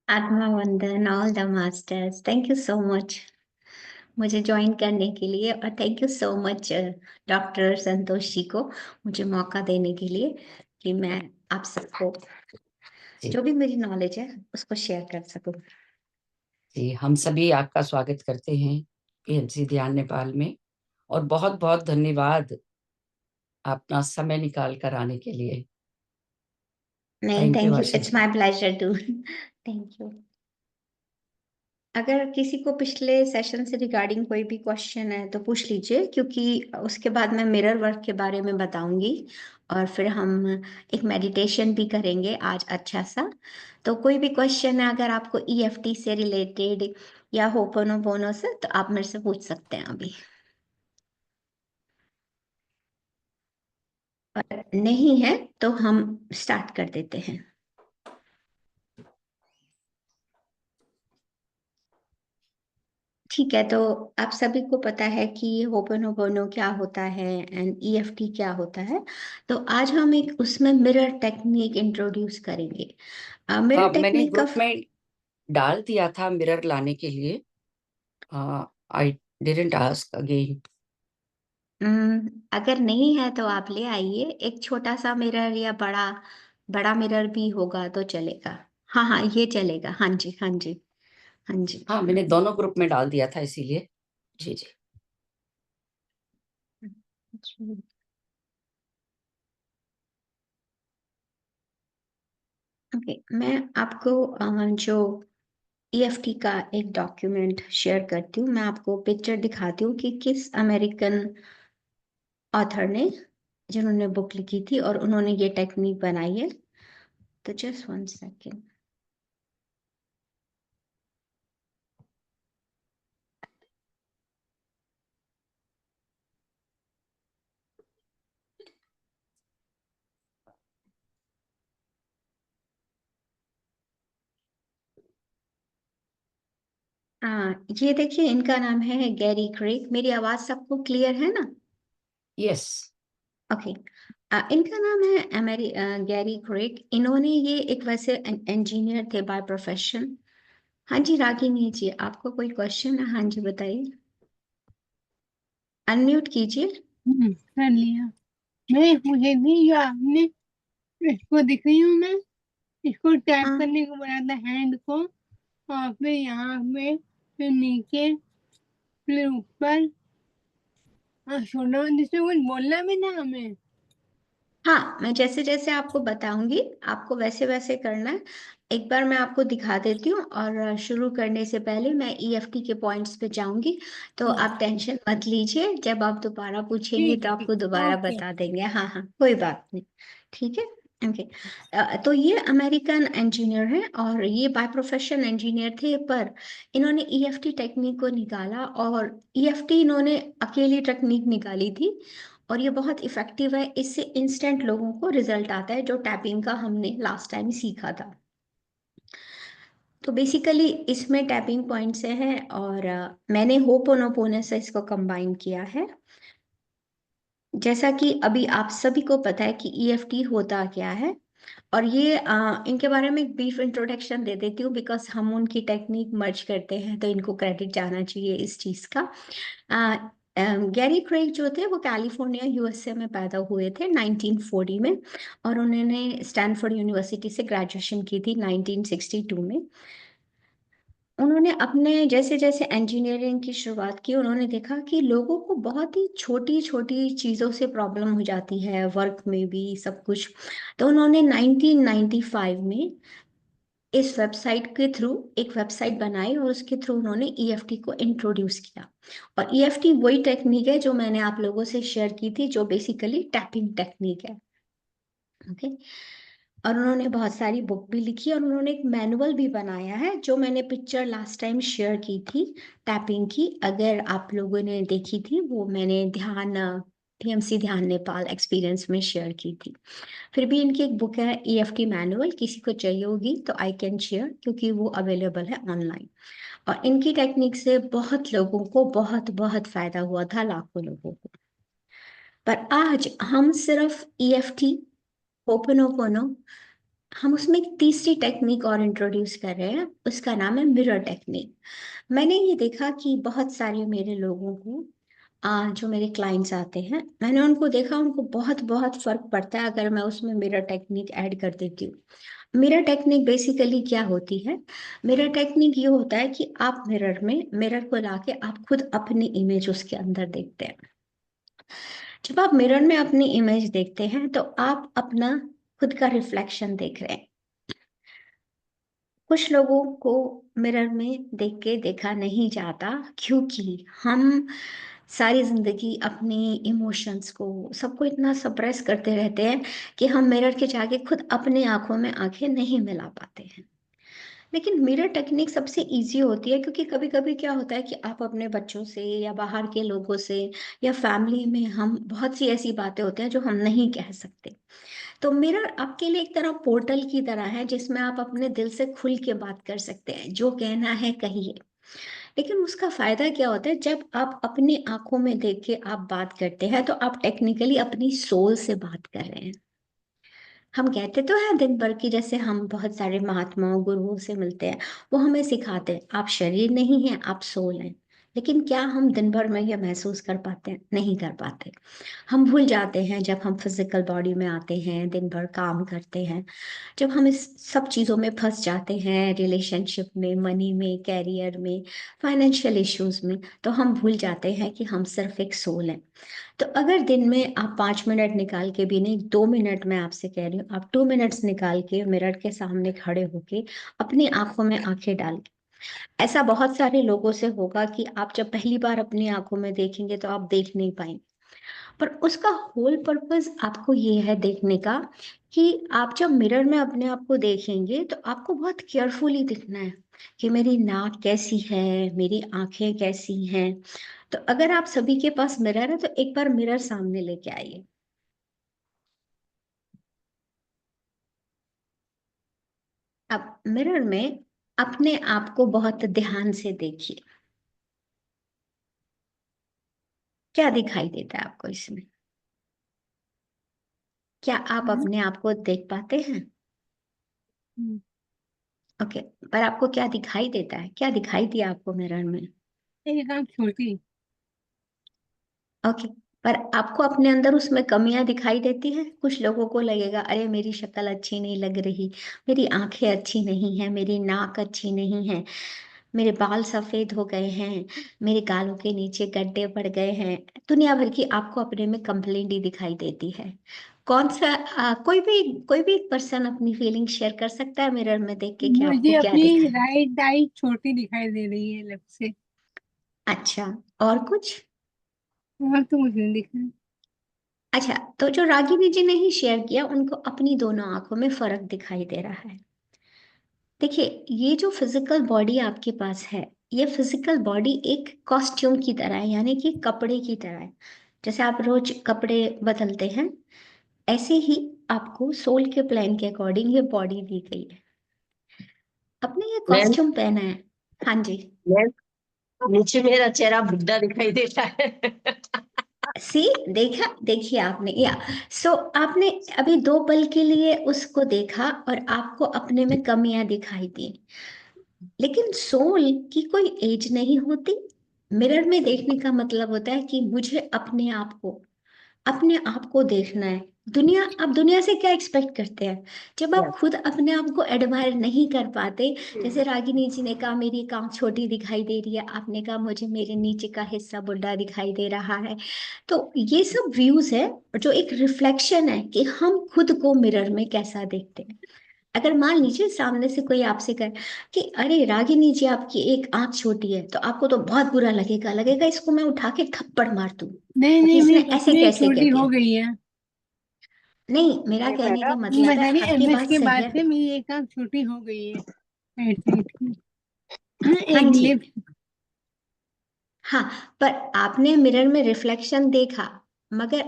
आत्मा वंदन all the masters, thank you so much मुझे ज्वाइन करने के लिए। और thank you so much doctor Santosh ji को मुझे मौका देने के लिए कि मैं आप सबको जी जो भी मेरी नॉलेज है उसको शेयर कर सकूं। जी, हम सभी आपका स्वागत करते हैं पीएमसी ध्यान नेपाल में। और बहुत बहुत धन्यवाद अपना समय निकाल कर आने के लिए। नहीं, thank you thank you, Ashish it's जी। My pleasure to thank you. अगर किसी को पिछले सेशन से रिगार्डिंग कोई भी क्वेश्चन है तो पूछ लीजिए, क्योंकि उसके बाद मैं मिरर वर्क के बारे में बताऊंगी और फिर हम एक मेडिटेशन भी करेंगे आज अच्छा सा। तो कोई भी क्वेश्चन है अगर आपको ईएफटी से रिलेटेड या होपोनोपोनो से, तो आप मेरे से पूछ सकते हैं अभी। और नहीं है तो हम स्टार्ट कर देते हैं। ठीक है, तो आप सभी को पता है कि होपोनोपोनो क्या होता है एंड ईएफटी क्या होता है। तो आज हम एक उसमें मिरर टेक्निक इंट्रोड्यूस करेंगे। मिरर हाँ, मैंने टेक्निक का ग्रुप में डाल दिया था मिरर लाने के लिए। I didn't ask again. अगर नहीं है तो आप ले आइए, एक छोटा सा मिरर या बड़ा बड़ा मिरर भी होगा तो चलेगा। हाँ हाँ, ये चलेगा। हाँ जी, हाँ जी, हाँ जी। हाँ, मैंने दोनों ग्रुप में डाल दिया था इसीलिए। जी जी। ओके, मैं आपको जो ईएफटी का एक डॉक्यूमेंट शेयर करती हूँ। मैं आपको पिक्चर दिखाती हूँ कि किस अमेरिकन ऑथर ने, जिन्होंने बुक लिखी थी और उन्होंने ये टेक्निक बनाई है। तो जस्ट 1 सेकेंड। ये देखिए, इनका नाम है गैरी क्रेग। मेरी आवाज सबको क्लियर है ना? यस। ओके। इनका नाम है गैरी क्रेग। इन्होंने ये एक वैसे इंजीनियर थे बाय प्रोफेशन। हाँ जी, रागिनी जी, आपको कोई क्वेश्चन है? हाँ जी, बताइए। अनम्यूट कीजिए। कर लिया। मैं मुझे नहीं, जो आपने इसको दिख रही हूँ मैं, इसको टैप हाँ करने को बोला था हैंड को, और फिर यहाँ पे, फिर नीचे, फिर ऊपर, और छोटा, जिससे कुछ बोलना भी था हमें। हाँ, मैं जैसे जैसे आपको बताऊंगी आपको वैसे वैसे करना है। एक बार मैं आपको दिखा देती हूँ और शुरू करने से पहले मैं ईएफटी के पॉइंट्स पे जाऊंगी। तो आप टेंशन मत लीजिए, जब आप दोबारा पूछेंगे ठीक तो ठीक। आपको दोबारा ओके। बता देंगे। हाँ हाँ, कोई बात नहीं। ठीक है। ओके। तो ये अमेरिकन इंजीनियर है और ये बाय प्रोफेशन इंजीनियर थे, पर इन्होंने ईएफटी टेक्निक को निकाला और ईएफटी इन्होंने अकेली टेक्निक निकाली थी। और ये बहुत इफेक्टिव है, इससे इंस्टेंट लोगों को रिजल्ट आता है, जो टैपिंग का हमने लास्ट टाइम सीखा था। तो बेसिकली इसमें टैपिंग पॉइंट्स हैं और मैंने होपोनोपोनो से इसको कंबाइन किया है। जैसा कि अभी आप सभी को पता है कि ईएफटी होता क्या है, और ये इनके बारे में एक ब्रीफ इंट्रोडक्शन दे देती हूँ, बिकॉज हम उनकी टेक्निक मर्ज करते हैं तो इनको क्रेडिट जाना चाहिए इस चीज़ का। गैरी क्रेग जो थे वो कैलिफोर्निया यूएसए में पैदा हुए थे 1940 में, और उन्होंने स्टैनफोर्ड यूनिवर्सिटी से ग्रेजुएशन की थी 1962 में। उन्होंने अपने जैसे जैसे इंजीनियरिंग की शुरुआत की, उन्होंने देखा कि लोगों को बहुत ही छोटी छोटी चीज़ों से प्रॉब्लम हो जाती है, वर्क में भी सब कुछ। तो उन्होंने 1995 में इस वेबसाइट के थ्रू एक वेबसाइट बनाई और उसके थ्रू उन्होंने ईएफटी को इंट्रोड्यूस किया। और ईएफटी वही टेक्निक है जो मैंने आप लोगों से शेयर की थी, जो बेसिकली टैपिंग टेक्निक है। ओके। और उन्होंने बहुत सारी बुक भी लिखी और उन्होंने एक मैनुअल भी बनाया है, जो मैंने पिक्चर लास्ट टाइम शेयर की थी टैपिंग की। अगर आप लोगों ने देखी थी वो मैंने ध्यान पीएमसी ध्यान नेपाल एक्सपीरियंस में शेयर की थी। फिर भी इनकी एक बुक है ईएफटी मैनुअल, किसी को चाहिए होगी तो आई कैन शेयर, क्योंकि वो अवेलेबल है ऑनलाइन। और इनकी टेक्निक से बहुत लोगों को बहुत बहुत फायदा हुआ था, लाखों लोगों को। पर आज हम सिर्फ ईएफटी, होपोनोपोनो हम उसमें एक तीसरी टेक्निक और इंट्रोड्यूस कर रहे हैं, उसका नाम है मिरर टेक्निक। मैंने ये देखा कि बहुत सारे मेरे लोगों को जो मेरे क्लाइंट्स आते हैं, मैंने उनको देखा, उनको बहुत बहुत फर्क पड़ता है अगर मैं उसमें मिरर टेक्निक ऐड कर देती हूँ। मिरर टेक्निक बेसिकली क्या होती है? मिरर टेक्निक ये होता है कि आप मिरर को लाके आप खुद अपनी इमेज उसके अंदर देखते हैं। जब आप मिरर में अपनी इमेज देखते हैं तो आप अपना खुद का रिफ्लेक्शन देख रहे हैं। कुछ लोगों को मिरर में देख के देखा नहीं जाता, क्योंकि हम सारी जिंदगी अपनी इमोशंस को सबको इतना सप्रेस करते रहते हैं कि हम मिरर के जाके खुद अपने आंखों में आंखें नहीं मिला पाते हैं। लेकिन मिरर टेक्निक सबसे इजी होती है, क्योंकि कभी कभी क्या होता है कि आप अपने बच्चों से या बाहर के लोगों से या फैमिली में हम बहुत सी ऐसी बातें होती हैं जो हम नहीं कह सकते। तो मिरर आपके लिए एक तरह पोर्टल की तरह है, जिसमें आप अपने दिल से खुल के बात कर सकते हैं, जो कहना है कहिए। लेकिन उसका फायदा क्या होता है? जब आप अपनी आंखों में देख के आप बात करते हैं तो आप टेक्निकली अपनी सोल से बात कर रहे हैं। हम कहते तो हैं दिन भर की, जैसे हम बहुत सारे महात्माओं गुरुओं से मिलते हैं, वो हमें सिखाते हैं आप शरीर नहीं हैं, आप सोल हैं। लेकिन क्या हम दिन भर में यह महसूस कर पाते हैं? नहीं कर पाते। हम भूल जाते हैं जब हम फिजिकल बॉडी में आते हैं, दिन भर काम करते हैं, जब हम इस सब चीज़ों में फंस जाते हैं, रिलेशनशिप में, मनी में, कैरियर में, फाइनेंशियल इश्यूज में, तो हम भूल जाते हैं कि हम सिर्फ एक सोल हैं। तो अगर दिन में आप 5 मिनट निकाल के भी नहीं, 2 मिनट मैं आपसे कह रही हूँ, आप 2 मिनट्स निकाल के मिरर के सामने खड़े होके अपनी आंखों में आंखें डाल के, ऐसा बहुत सारे लोगों से होगा कि आप जब पहली बार अपनी आंखों में देखेंगे तो आप देख नहीं पाएंगे। पर उसका होल पर्पस आपको ये है देखने का कि आप जब मिरर में अपने आप को देखेंगे तो आपको बहुत केयरफुली दिखना है कि मेरी नाक कैसी है, मेरी आंखें कैसी हैं। तो अगर आप सभी के पास मिरर है तो एक बार मिरर सामने लेके आइए। अब मिरर में अपने आप को बहुत ध्यान से देखिए, क्या दिखाई देता है आपको इसमें? क्या आप हाँ, अपने आप को देख पाते हैं? हम्म, ओके। पर आपको क्या दिखाई देता है? क्या दिखाई दिया आपको मिरर में? एक आँख छोटी। ओके। पर आपको अपने अंदर उसमें कमियां दिखाई देती हैं? कुछ लोगों को लगेगा अरे मेरी शक्ल अच्छी नहीं लग रही, मेरी आंखें अच्छी नहीं है, मेरी नाक अच्छी नहीं है, मेरे बाल सफेद हो गए हैं, मेरे गालों के नीचे गड्ढे पड़ गए हैं। दुनिया भर की आपको अपने में कंप्लेंट ही दिखाई देती है। कौन सा कोई भी एक पर्सन अपनी फीलिंग शेयर कर सकता है मिरर में देख के कि मुझे आपको क्या अपनी दिखा है? राइट आई छोटी दिखाई दे रही है लेफ्ट से। अच्छा। और कुछ? और तो मुझे नहीं दिख रहा। अच्छा, तो जो रागिनी जी ने ही शेयर किया, उनको अपनी दोनों आंखों में फर्क दिखाई दे रहा है। देखिए, ये जो फिजिकल बॉडी आपके पास है, ये फिजिकल बॉडी एक कॉस्ट्यूम की तरह है, यानी कि कपड़े की तरह है। जैसे आप रोज कपड़े बदलते हैं, ऐसे ही आपको सोल के प्लान के अकॉर्डिंग ये बॉडी दी गई है। आपने ये मैम, कॉस्ट्यूम पहना है। हाँ जी। मैम, नीचे मेरा चेहरा बुड्ढा दिखाई देता है। सी, देखा, देखिए आपने या सो आपने अभी 2 पल के लिए उसको देखा और आपको अपने में कमियां दिखाई दी। लेकिन सोल की कोई एज नहीं होती। मिरर में देखने का मतलब होता है कि मुझे अपने आप को देखना है। आप दुनिया से क्या एक्सपेक्ट करते हैं जब आप खुद अपने आप को एडमायर नहीं कर पाते? जैसे रागिनी जी ने कहा मेरी आंख छोटी दिखाई दे रही है, आपने कहा मुझे मेरे नीचे का हिस्सा बुढ़ा दिखाई दे रहा है। तो ये सब व्यूज है, जो एक रिफ्लेक्शन है कि हम खुद को मिरर में कैसा देखते हैं। अगर मान लीजिए सामने से कोई आपसे कहे कि अरे रागिनी जी आपकी एक आंख छोटी है, तो आपको तो बहुत बुरा लगेगा, लगेगा इसको मैं उठा के थप्पड़ मार दूं नहीं कि नहीं, इसने मेरी सच ऐसे में एक कैसे कह छोटी हो दिया। गई है। नहीं, मेरा कहने का मैं मतलब है बता रही आपकी एमएस बात के सही बाद है। से मेरी एक आँख छोटी हो गई है, राइट साइड की। हाँ एक जी। लिप। हाँ, पर आपने मिरर में रिफ्लेक्शन देखा, मगर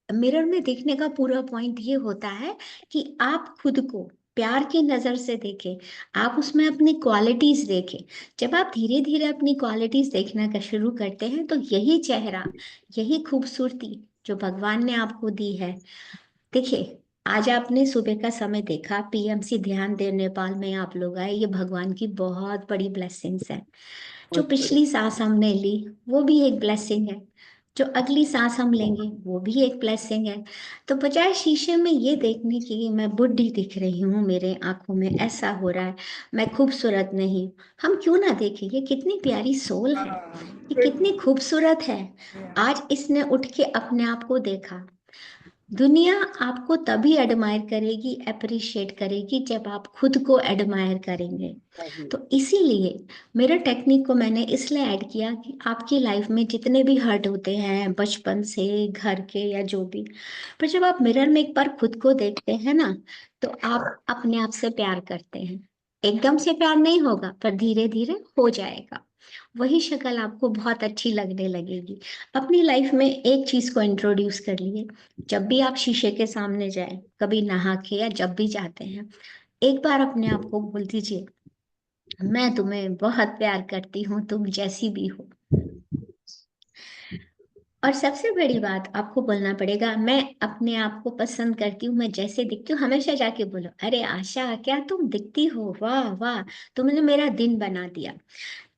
मिरर में देखने का पूरा पॉइंट ये होता है कि आप खुद को प्यार की नजर से देखें, आप उसमें अपनी क्वालिटीज देखें। जब आप धीरे धीरे अपनी क्वालिटीज देखना का शुरू करते हैं तो यही चेहरा, यही खूबसूरती जो भगवान ने आपको दी है, देखिए, आज आपने सुबह का समय देखा, पीएमसी ध्यान दे नेपाल में आप लोग आए, ये भगवान की बहुत बड़ी ब्लेसिंग्स है। जो बहुत बड़ी। पिछली सांस हमने ली वो भी एक ब्लेसिंग है, जो अगली सांस हम लेंगे वो भी एक ब्लेसिंग है। तो बजाय शीशे में ये देखने की मैं बुढ़ी दिख रही हूँ, मेरे आंखों में ऐसा हो रहा है, मैं खूबसूरत नहीं, हम क्यों ना देखें ये कितनी प्यारी सोल है, ये कितनी खूबसूरत है। आज इसने उठ के अपने आप को देखा। दुनिया आपको तभी एडमायर करेगी, अप्रिशिएट करेगी, जब आप खुद को एडमायर करेंगे। तो इसीलिए मिरर टेक्निक को मैंने इसलिए ऐड किया कि आपकी लाइफ में जितने भी हर्ट होते हैं बचपन से, घर के या जो भी, पर जब आप मिरर में एक बार खुद को देखते हैं ना, तो आप अपने आप से प्यार करते हैं। एकदम से प्यार नहीं होगा, पर धीरे धीरे हो जाएगा। वही शक्ल आपको बहुत अच्छी लगने लगेगी। अपनी लाइफ में एक चीज को इंट्रोड्यूस कर लिए, जब भी आप शीशे के सामने जाए, कभी नहा के या जब भी जाते हैं, एक बार अपने आप को बोल दीजिए, मैं तुम्हें बहुत प्यार करती हूँ, तुम जैसी भी हो। और सबसे बड़ी बात आपको बोलना पड़ेगा, मैं अपने आप को पसंद करती हूँ, मैं जैसे दिखती हूँ। हमेशा जाके बोलो, अरे आशा क्या तुम दिखती हो, वाह वाह, तुमने मेरा दिन बना दिया।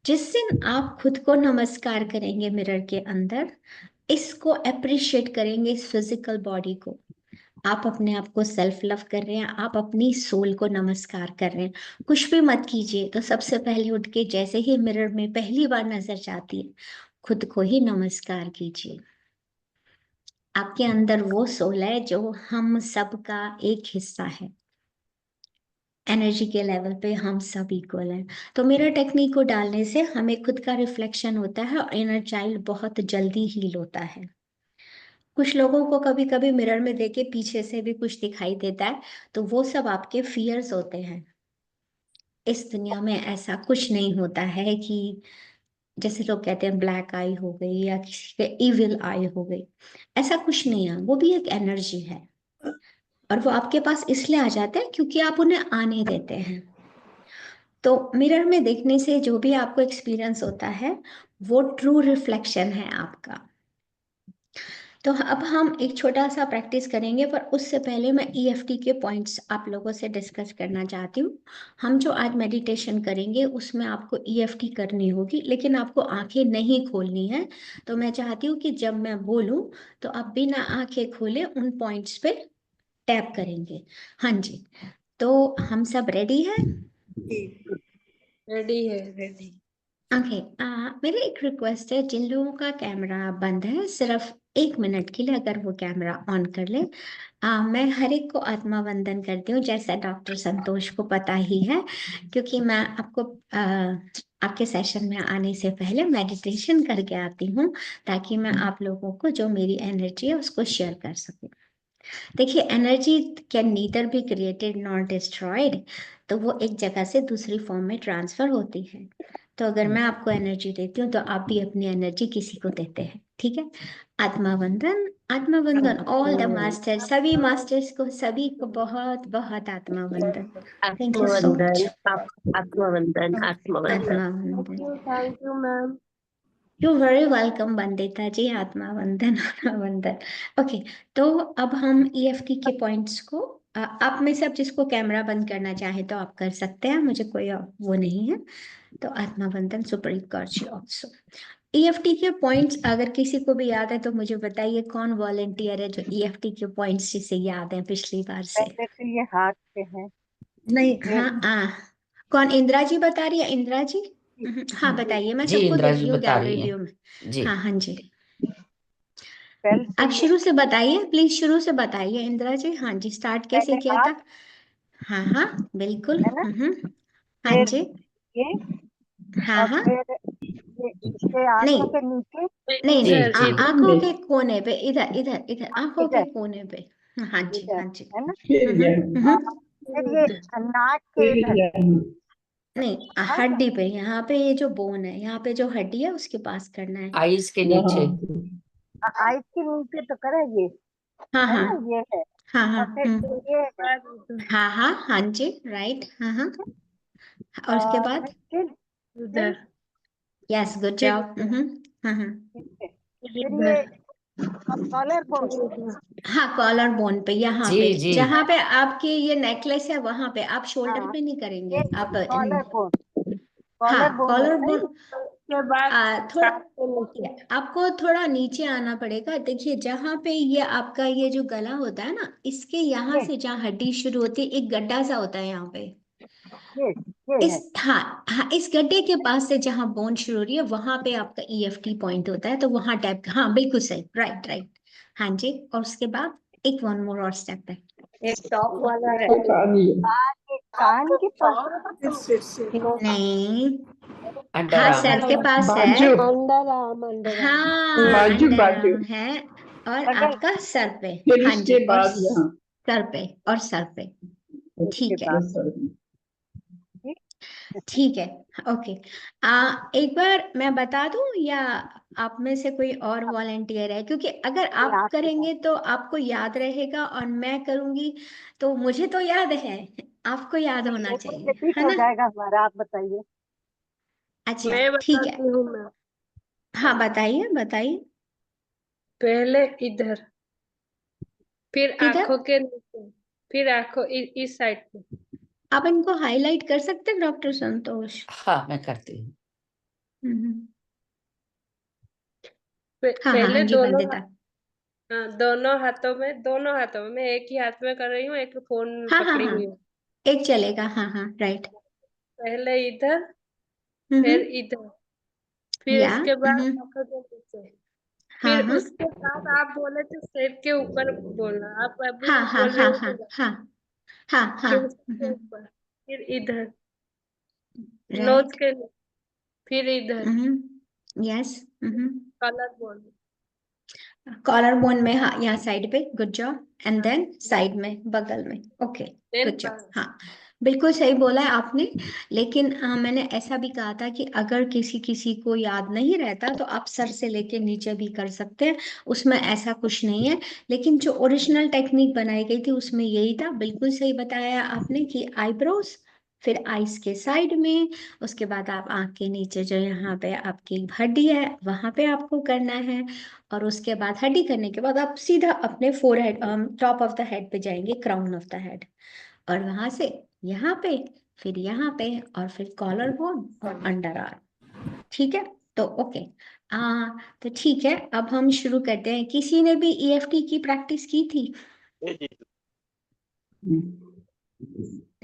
जिस दिन आप खुद को नमस्कार करेंगे मिरर के अंदर, इसको अप्रिशिएट करेंगे, इस फिजिकल बॉडी को, आप अपने आप को सेल्फ लव कर रहे हैं, आप अपनी सोल को नमस्कार कर रहे हैं। कुछ भी मत कीजिए, तो सबसे पहले उठ के जैसे ही मिरर में पहली बार नजर जाती है, खुद को ही नमस्कार कीजिए। आपके अंदर वो सोल है जो हम सब का एक हिस्सा है। एनर्जी के लेवल पे हम सब इक्वल हैं। तो मिरर टेक्निक को डालने से हमें खुद का रिफ्लेक्शन होता है और इनर चाइल्ड बहुत जल्दी हील होता है। कुछ लोगों को कभी कभी मिरर में देखे पीछे से भी कुछ दिखाई देता है, तो वो सब आपके फियर्स होते हैं। इस दुनिया में ऐसा कुछ नहीं होता है कि जैसे लोग कहते हैं ब्लैक आई हो गई या किसी के इविल आई हो गई, ऐसा कुछ नहीं है। वो भी एक एनर्जी है, और वो आपके पास इसलिए आ जाते हैं क्योंकि आप उन्हें आने देते हैं। तो मिरर में देखने से जो भी आपको एक्सपीरियंस होता है, वो ट्रू रिफ्लेक्शन है आपका। तो अब हम एक छोटा सा प्रैक्टिस करेंगे, पर उससे पहले मैं ईएफटी के पॉइंट्स आप लोगों से डिस्कस करना चाहती हूँ। हम जो आज मेडिटेशन करेंगे उसमें आपको ईएफटी करनी होगी, लेकिन आपको आंखें नहीं खोलनी है। तो मैं चाहती हूँ कि जब मैं बोलूँ तो आप बिना आंखें खोले उन पॉइंट्स पे टैप करेंगे। हाँ जी, तो हम सब रेडी है? रेडी है, रेडी। ओके, मेरी एक रिक्वेस्ट है, जिन लोगों का कैमरा बंद है सिर्फ 1 मिनट के लिए अगर वो कैमरा ऑन कर ले। मैं हर एक को आत्मा वंदन करती हूँ, जैसा डॉक्टर संतोष को पता ही है, क्योंकि मैं आपको आपके सेशन में आने से पहले मेडिटेशन करके आती हूँ, ताकि मैं आप लोगों को जो मेरी एनर्जी है उसको शेयर कर सकूँ। देखिए, energy can neither be created nor destroyed, तो वो एक जगह से दूसरी फॉर्म में ट्रांसफर होती है। तो अगर मैं आपको एनर्जी देती हूँ तो आप भी अपनी एनर्जी किसी को देते हैं, ठीक है? आत्मा वंदन, आत्मा वंदन, ऑल द मास्टर्स, सभी मास्टर्स को, सभी को बहुत बहुत आत्मा वंदन। थैंक यू सो आत्मवंदन, मच। आत्मवंदन, आत्मवंदन। आत्मा वंदन। Thank you ma'am. You very welcome Vandita ji, आत्मा वंदन, आत्मा वंदन। ओके, तो अब हम ईएफटी के पॉइंट्स को, आप में से आप जिसको कैमरा बंद करना चाहे तो आप कर सकते हैं, मुझे कोई वो नहीं है। तो आत्मा वंदन सुप्रीम कर्ची ऑल्सो। ईएफटी के पॉइंट्स अगर किसी को भी याद है तो मुझे बताइए, कौन वॉलेंटियर है जो ईएफटी के पॉइंट्स जिसे याद है पिछली बार से? पहले से ये हाथ पे है। नहीं, हाँ, कौन? इंदिरा जी बता रही है? इंदिरा जी, हाँ बताइए, मैं जी सबको इंदिरा देख जी रही हूँ बता गैलरी रही हैं। व्यू में। जी हाँ हाँ जी, पहले से आप ये शुरू से बताइए, प्लीज शुरू से बताइए इंदिरा जी। हाँ जी, स्टार्ट कैसे पहले किया हाथ था? हाँ हाँ, बिल्कुल। है ना, हाँ फिर जी, ये, हाँ और हाँ। फिर ये इसके आंखों नहीं के नीचे नहीं जी नहीं, जी आंखों के कोने पे, इधर इधर इधर, आंखों के इधर, कोने पे। हाँ जी, इधर हाँ जी। है ना, हम्म। और फिर ये नाक के इधर। नहीं, हाँ, हड्डी पे, यहाँ पे ये जो बोन है, यहाँ पे जो हड्डी है उसके पास करना है। आईज के नीचे। आइस के नीचे तो करे ये, हाँ है हाँ ना, ये है। हाँ हाँ। और फिर ये है, हाँ हाँ हाँ जी, राइट, हाँ हाँ। और उसके और बाद? फिर चिन, चिन, यस, गुड जॉब। हाँ हाँ। ठीक है। फिर ये कॉलर बोन। हाँ, कॉलर बोन पे, यहाँ जी पे जी जहाँ पे आपके ये नेकलेस है वहां पे, आप शोल्डर हाँ पे नहीं करेंगे ये आप। कॉलर बोन, हाँ, कॉलर बोन कॉलर होता है। बोन। के बाद थोड़ा कान के नीचे। आपको थोड़ा नीचे आना पड़ेगा। देखिए जहाँ पे ये आपका ये जो गला होता है ना, इसके यहाँ ये से जहाँ हड्डी शुरू होती है, एक गड्ढा सा होता है यहाँ पे। ये ये इस है। हाँ हाँ, इस गड्ढे के पास से जहाँ बोन शुरू हो रही है वहां पे आपका ईएफटी पॉइंट होता है, तो वहां टैप। हाँ बिल्कुल सही, राइट राइट। हाँ जी, और उसके बाद एक वन मोर और स्टेप है। एक टॉप वाला है। कान के पास। नहीं, अंडर हाँ आर्म। सर के पास है। Under arm, under arm. हाँ, अंडर आर्म है। और बगल आपका सर पे। फिर हाँ उसके जी, और बाद यहाँ सर पे, और सर पे। उसके ठीक है, बाद ठीक है। ओके। एक बार मैं बता दूं या आप में से कोई और वॉलेंटियर है? क्योंकि अगर ये आप आपके पास करेंगे तो आपको याद रहेगा, और मैं करूंगी तो मुझे तो याद है, आपको याद होना चाहिए, रिपीट है हो ना? जाएगा हमारा, आप बताइए। अच्छा, मैं ठीक है। बताती हूँ मैं। हाँ बताइए बताइए। पहले इधर, फिर किधर? आंखों के नीचे, फिर आंखों इस साइड पे। आप इनको हाईलाइट कर सकते हैं डॉक्टर संतोष? हाँ मैं करती हूँ। हम्म। हाँ हाँ हाँ पहले जी दोनों, वंदिता। हाँ, दोनों हाथों में, मैं एक ही हाथ में कर रही हूँ, एक फोन हाँ हाँ पकड़ी हाँ, हुई हूँ। एक चलेगा, हाँ हाँ राइट। पहले इधर, फिर हम्म। इधर, फिर या उसके बाद आंखों के नीचे, हाँ फिर हाँ उसके बाद आप बोले थे सिर के ऊपर बोलना, आप अभी हाँ हाँ बोल रहे हाँ हो हाँ तो। हाँ हाँ हाँ। फिर उसके ऊपर, फिर इधर, नोज राइट। के नीचे, फिर इधर, yes. Collar bone, collar bone में, हाँ यहाँ साइड पे, good job. And then side में, बगल में। Okay, then good job. हाँ बिल्कुल सही बोला है आपने। लेकिन मैंने ऐसा भी कहा था कि अगर किसी किसी को याद नहीं रहता तो आप सर से लेके नीचे भी कर सकते हैं, उसमें ऐसा कुछ नहीं है। लेकिन जो ओरिजिनल टेक्निक बनाई गई थी उसमें यही था, बिल्कुल सही बताया आपने, कि आईब्रोज, फिर आईज के साइड में, उसके बाद आप आंख के नीचे जो यहाँ पे आपकी हड्डी है वहां पे आपको करना है। और उसके बाद हड्डी करने के बाद आप सीधा अपने forehead, top of the head पे जाएंगे, क्राउन ऑफ द हेड, और वहां से यहाँ पे, फिर यहाँ पे, और फिर कॉलर बोन और अंडर आर्म। ठीक है, तो ओके। तो ठीक है, अब हम शुरू करते हैं। किसी ने भी ईएफटी की प्रैक्टिस की थी?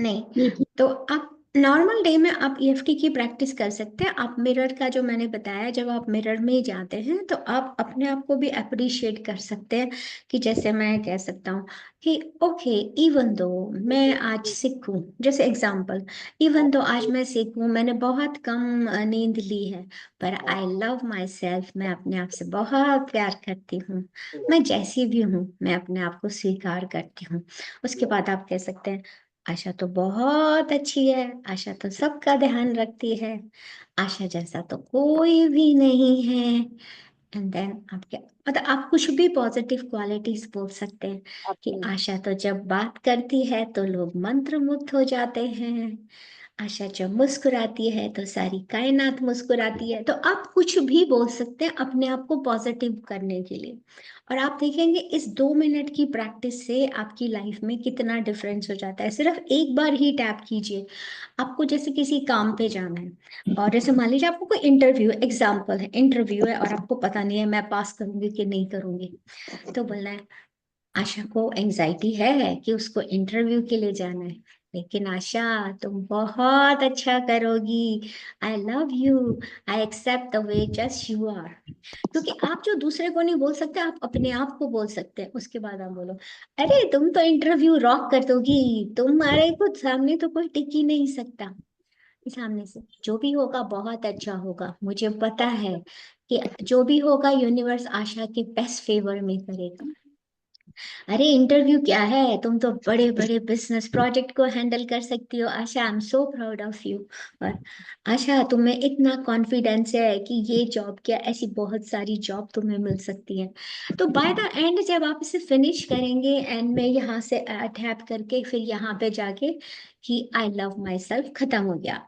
नहीं। तो आप नॉर्मल डे में आप ईएफटी की प्रैक्टिस कर सकते हैं। आप मिरर का जो मैंने बताया, जब आप मिरर में जाते हैं तो आप अपने आप को भी अप्रिशिएट कर सकते हैं, कि जैसे मैं कह सकता हूँ कि ओके, इवन दो मैं आज सिक हूँ, जैसे एग्जांपल, इवन दो आज मैं सिक हूँ, मैंने बहुत कम नींद ली है, पर आई लव माई सेल्फ, मैं अपने आप से बहुत प्यार करती हूँ, मैं जैसी भी हूँ मैं अपने आप को स्वीकार करती हूँ। उसके बाद आप कह सकते हैं, आशा तो बहुत अच्छी है, आशा तो सबका ध्यान रखती है, आशा जैसा तो कोई भी नहीं है। एंड देन आप क्या, मतलब आप कुछ भी पॉजिटिव क्वालिटीज बोल सकते हैं, कि अपनी आशा तो जब बात करती है तो लोग मंत्रमुग्ध हो जाते हैं, आशा जब मुस्कुराती है तो सारी कायनात मुस्कुराती है। तो आप कुछ भी बोल सकते हैं अपने आप को पॉजिटिव करने के लिए। और आप देखेंगे इस 2 मिनट की प्रैक्टिस से आपकी लाइफ में कितना डिफरेंस हो जाता है। सिर्फ एक बार ही टैप कीजिए। आपको जैसे किसी काम पे जाना है, और जैसे मान लीजिए आपको कोई इंटरव्यू, एग्जाम्पल है, इंटरव्यू है और आपको पता नहीं है मैं पास करूंगी कि नहीं करूंगी, तो बोलना है, आशा को एंजाइटी है कि उसको इंटरव्यू के लिए जाना है, लेकिन आशा तुम बहुत अच्छा करोगी, I love you, I accept the way just you are. क्योंकि आप जो दूसरे को नहीं बोल सकते, आप अपने आप को बोल सकते हैं। उसके बाद आप बोलो, अरे तुम तो इंटरव्यू रॉक कर दोगी, तुम्हारे खुद सामने तो कोई टिक ही नहीं सकता, सामने से जो भी होगा बहुत अच्छा होगा, मुझे पता है कि जो भी होगा यूनिवर्स आशा के बेस्ट फेवर में करेगा। अरे इंटरव्यू क्या है, तुम तो बड़े बड़े बिजनेस प्रोजेक्ट को हैंडल कर सकती हो, Asha I am so proud of you. और आशा तुम्हें इतना कॉन्फिडेंस है कि ये जॉब क्या, ऐसी बहुत सारी जॉब तुम्हें मिल सकती है। तो बाय द एंड जब आप इसे फिनिश करेंगे, एंड में यहाँ से टैप करके फिर यहाँ पे जाके कि आई लव माई सेल्फ, खत्म हो गया।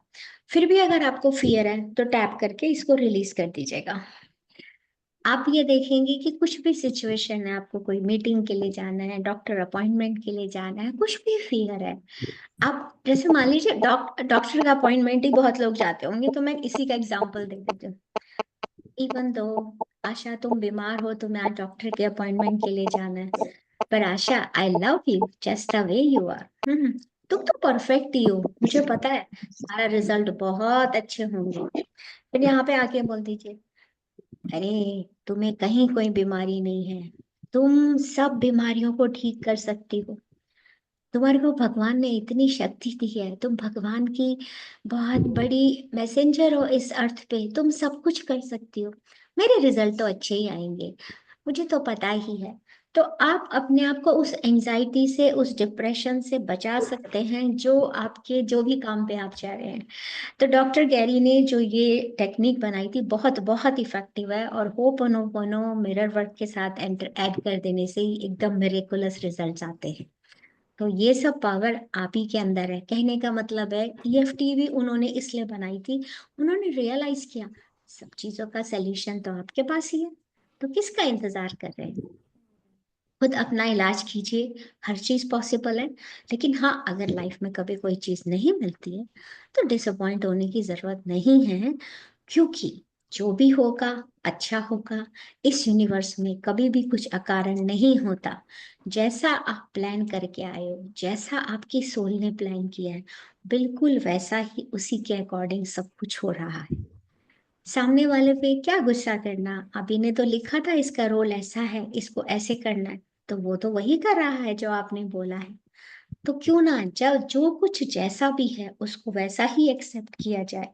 फिर भी अगर आपको फियर है तो टैप करके इसको रिलीज कर दीजिएगा। आप ये देखेंगे कि कुछ भी सिचुएशन है, आपको कोई मीटिंग के लिए जाना है, डॉक्टर अपॉइंटमेंट के लिए जाना है, कुछ भी फियर है, आप जैसे मान लीजिए डॉक्टर का अपॉइंटमेंट ही बहुत लोग जाते होंगे, तो मैं इसी का एग्जांपल दे देती हूँ। इवन दो आशा तुम बीमार हो, तुम्हें आज डॉक्टर के अपॉइंटमेंट के लिए जाना है, पर Asha I love you just the way you are. तुम तो परफेक्ट ही हो, मुझे पता है तुम्हारा रिजल्ट बहुत अच्छे होंगे। फिर यहाँ पे आके बोल दीजिए, अरे तुम्हें कहीं कोई बीमारी नहीं है, तुम सब बीमारियों को ठीक कर सकती हो, तुम्हारे को भगवान ने इतनी शक्ति दी है, तुम भगवान की बहुत बड़ी मैसेंजर हो इस अर्थ पे, तुम सब कुछ कर सकती हो, मेरे रिजल्ट तो अच्छे ही आएंगे, मुझे तो पता ही है। तो आप अपने आप को उस एंजाइटी से, उस डिप्रेशन से बचा सकते हैं, जो आपके जो भी काम पे आप जा रहे हैं। तो डॉक्टर गैरी ने जो ये टेक्निक बनाई थी बहुत बहुत इफेक्टिव है, और होपोनोपोनो मिरर वर्क के साथ ऐड कर देने से ही एकदम मिरेकुलस रिजल्ट्स आते हैं। तो ये सब पावर आप ही के अंदर है। कहने का मतलब है ईएफटी भी उन्होंने इसलिए बनाई थी, उन्होंने रियलाइज किया सब चीजों का सलूशन तो आपके पास ही है, तो किसका इंतजार कर रहे हैं, खुद अपना इलाज कीजिए, हर चीज पॉसिबल है। लेकिन हाँ, अगर लाइफ में कभी कोई चीज नहीं मिलती है तो डिसअपॉइंट होने की जरूरत नहीं है, क्योंकि जो भी होगा अच्छा होगा। इस यूनिवर्स में कभी भी कुछ अकारण नहीं होता। जैसा आप प्लान करके आए हो, जैसा आपकी सोल ने प्लान किया है, बिल्कुल वैसा ही उसी के अकॉर्डिंग सब कुछ हो रहा है। सामने वाले पे क्या गुस्सा करना, अभी ने तो लिखा था इसका रोल ऐसा है, इसको ऐसे करना है, तो वो तो वही कर रहा है जो आपने बोला है। तो क्यों ना जब जो कुछ जैसा भी है उसको वैसा ही एक्सेप्ट किया जाए।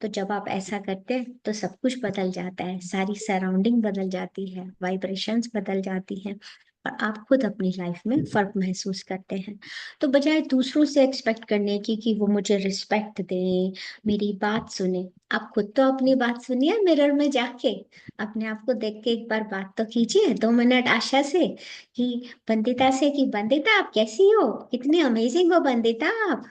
तो जब आप ऐसा करते हैं तो सब कुछ बदल जाता है, सारी सराउंडिंग बदल जाती है, वाइब्रेशंस बदल जाती हैं, और आप खुद अपनी लाइफ में फर्क महसूस करते हैं। तो बजाय दूसरों से एक्सपेक्ट करने की कि वो मुझे रिस्पेक्ट दें, मेरी बात सुने, आप खुद तो अपनी बात सुनिए मिरर में जाके, अपने आप को देख के एक बार बात तो कीजिए 2 मिनट आशा से, कि बंदिता से, कि बंदिता आप कैसी हो, कितनी अमेजिंग हो बंदिता आप।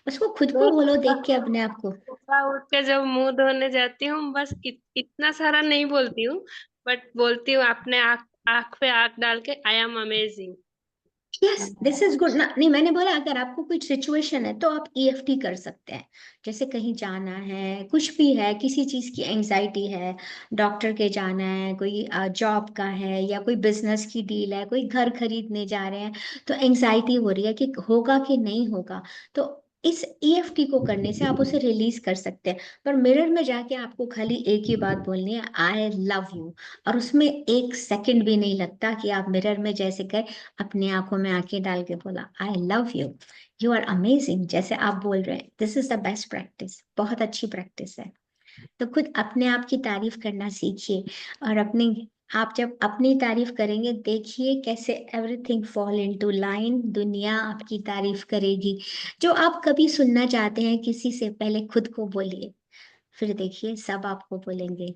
उसको खुद को मैं बोलो देख के अपने आप को। सुबह उठ के जब मुंह धोने जाती हूँ बस इतना सारा नहीं बोलती हूँ, बट बोलती हूँ अपने आँख आँख पे आँख डाल के I am amazing. Yes, this is good ना। नहीं, मैंने बोला अगर आपको कुछ सिचुएशन है तो आप ईएफटी कर सकते हैं। जैसे कहीं जाना है, कुछ भी है, किसी चीज की एंजाइटी है, डॉक्टर के जाना है, कोई जॉब का है, या कोई बिजनेस की डील है, कोई घर खरीदने जा रहे हैं, तो एंजाइटी हो रही है कि होगा कि नहीं होगा, तो इस ईएफटी को करने से आप उसे रिलीज कर सकते हैं। पर मिरर में जाके आपको खाली एक ही बात बोलनी है, आई लव यू, और उसमें 1 सेकंड भी नहीं लगता कि आप मिरर में जैसे गए, अपनी आंखों में आंखें डाल के बोला I love you, you are amazing, जैसे आप बोल रहे हैं, this is the best practice, बहुत अच्छी प्रैक्टिस है। तो खुद अपने आप की तारीफ करना सीखिए, और अपनी आप जब अपनी तारीफ करेंगे, देखिए कैसे एवरीथिंग फॉल इनटू लाइन, दुनिया आपकी तारीफ करेगी। जो आप कभी सुनना चाहते हैं किसी से, पहले खुद को बोलिए, फिर देखिए सब आपको बोलेंगे।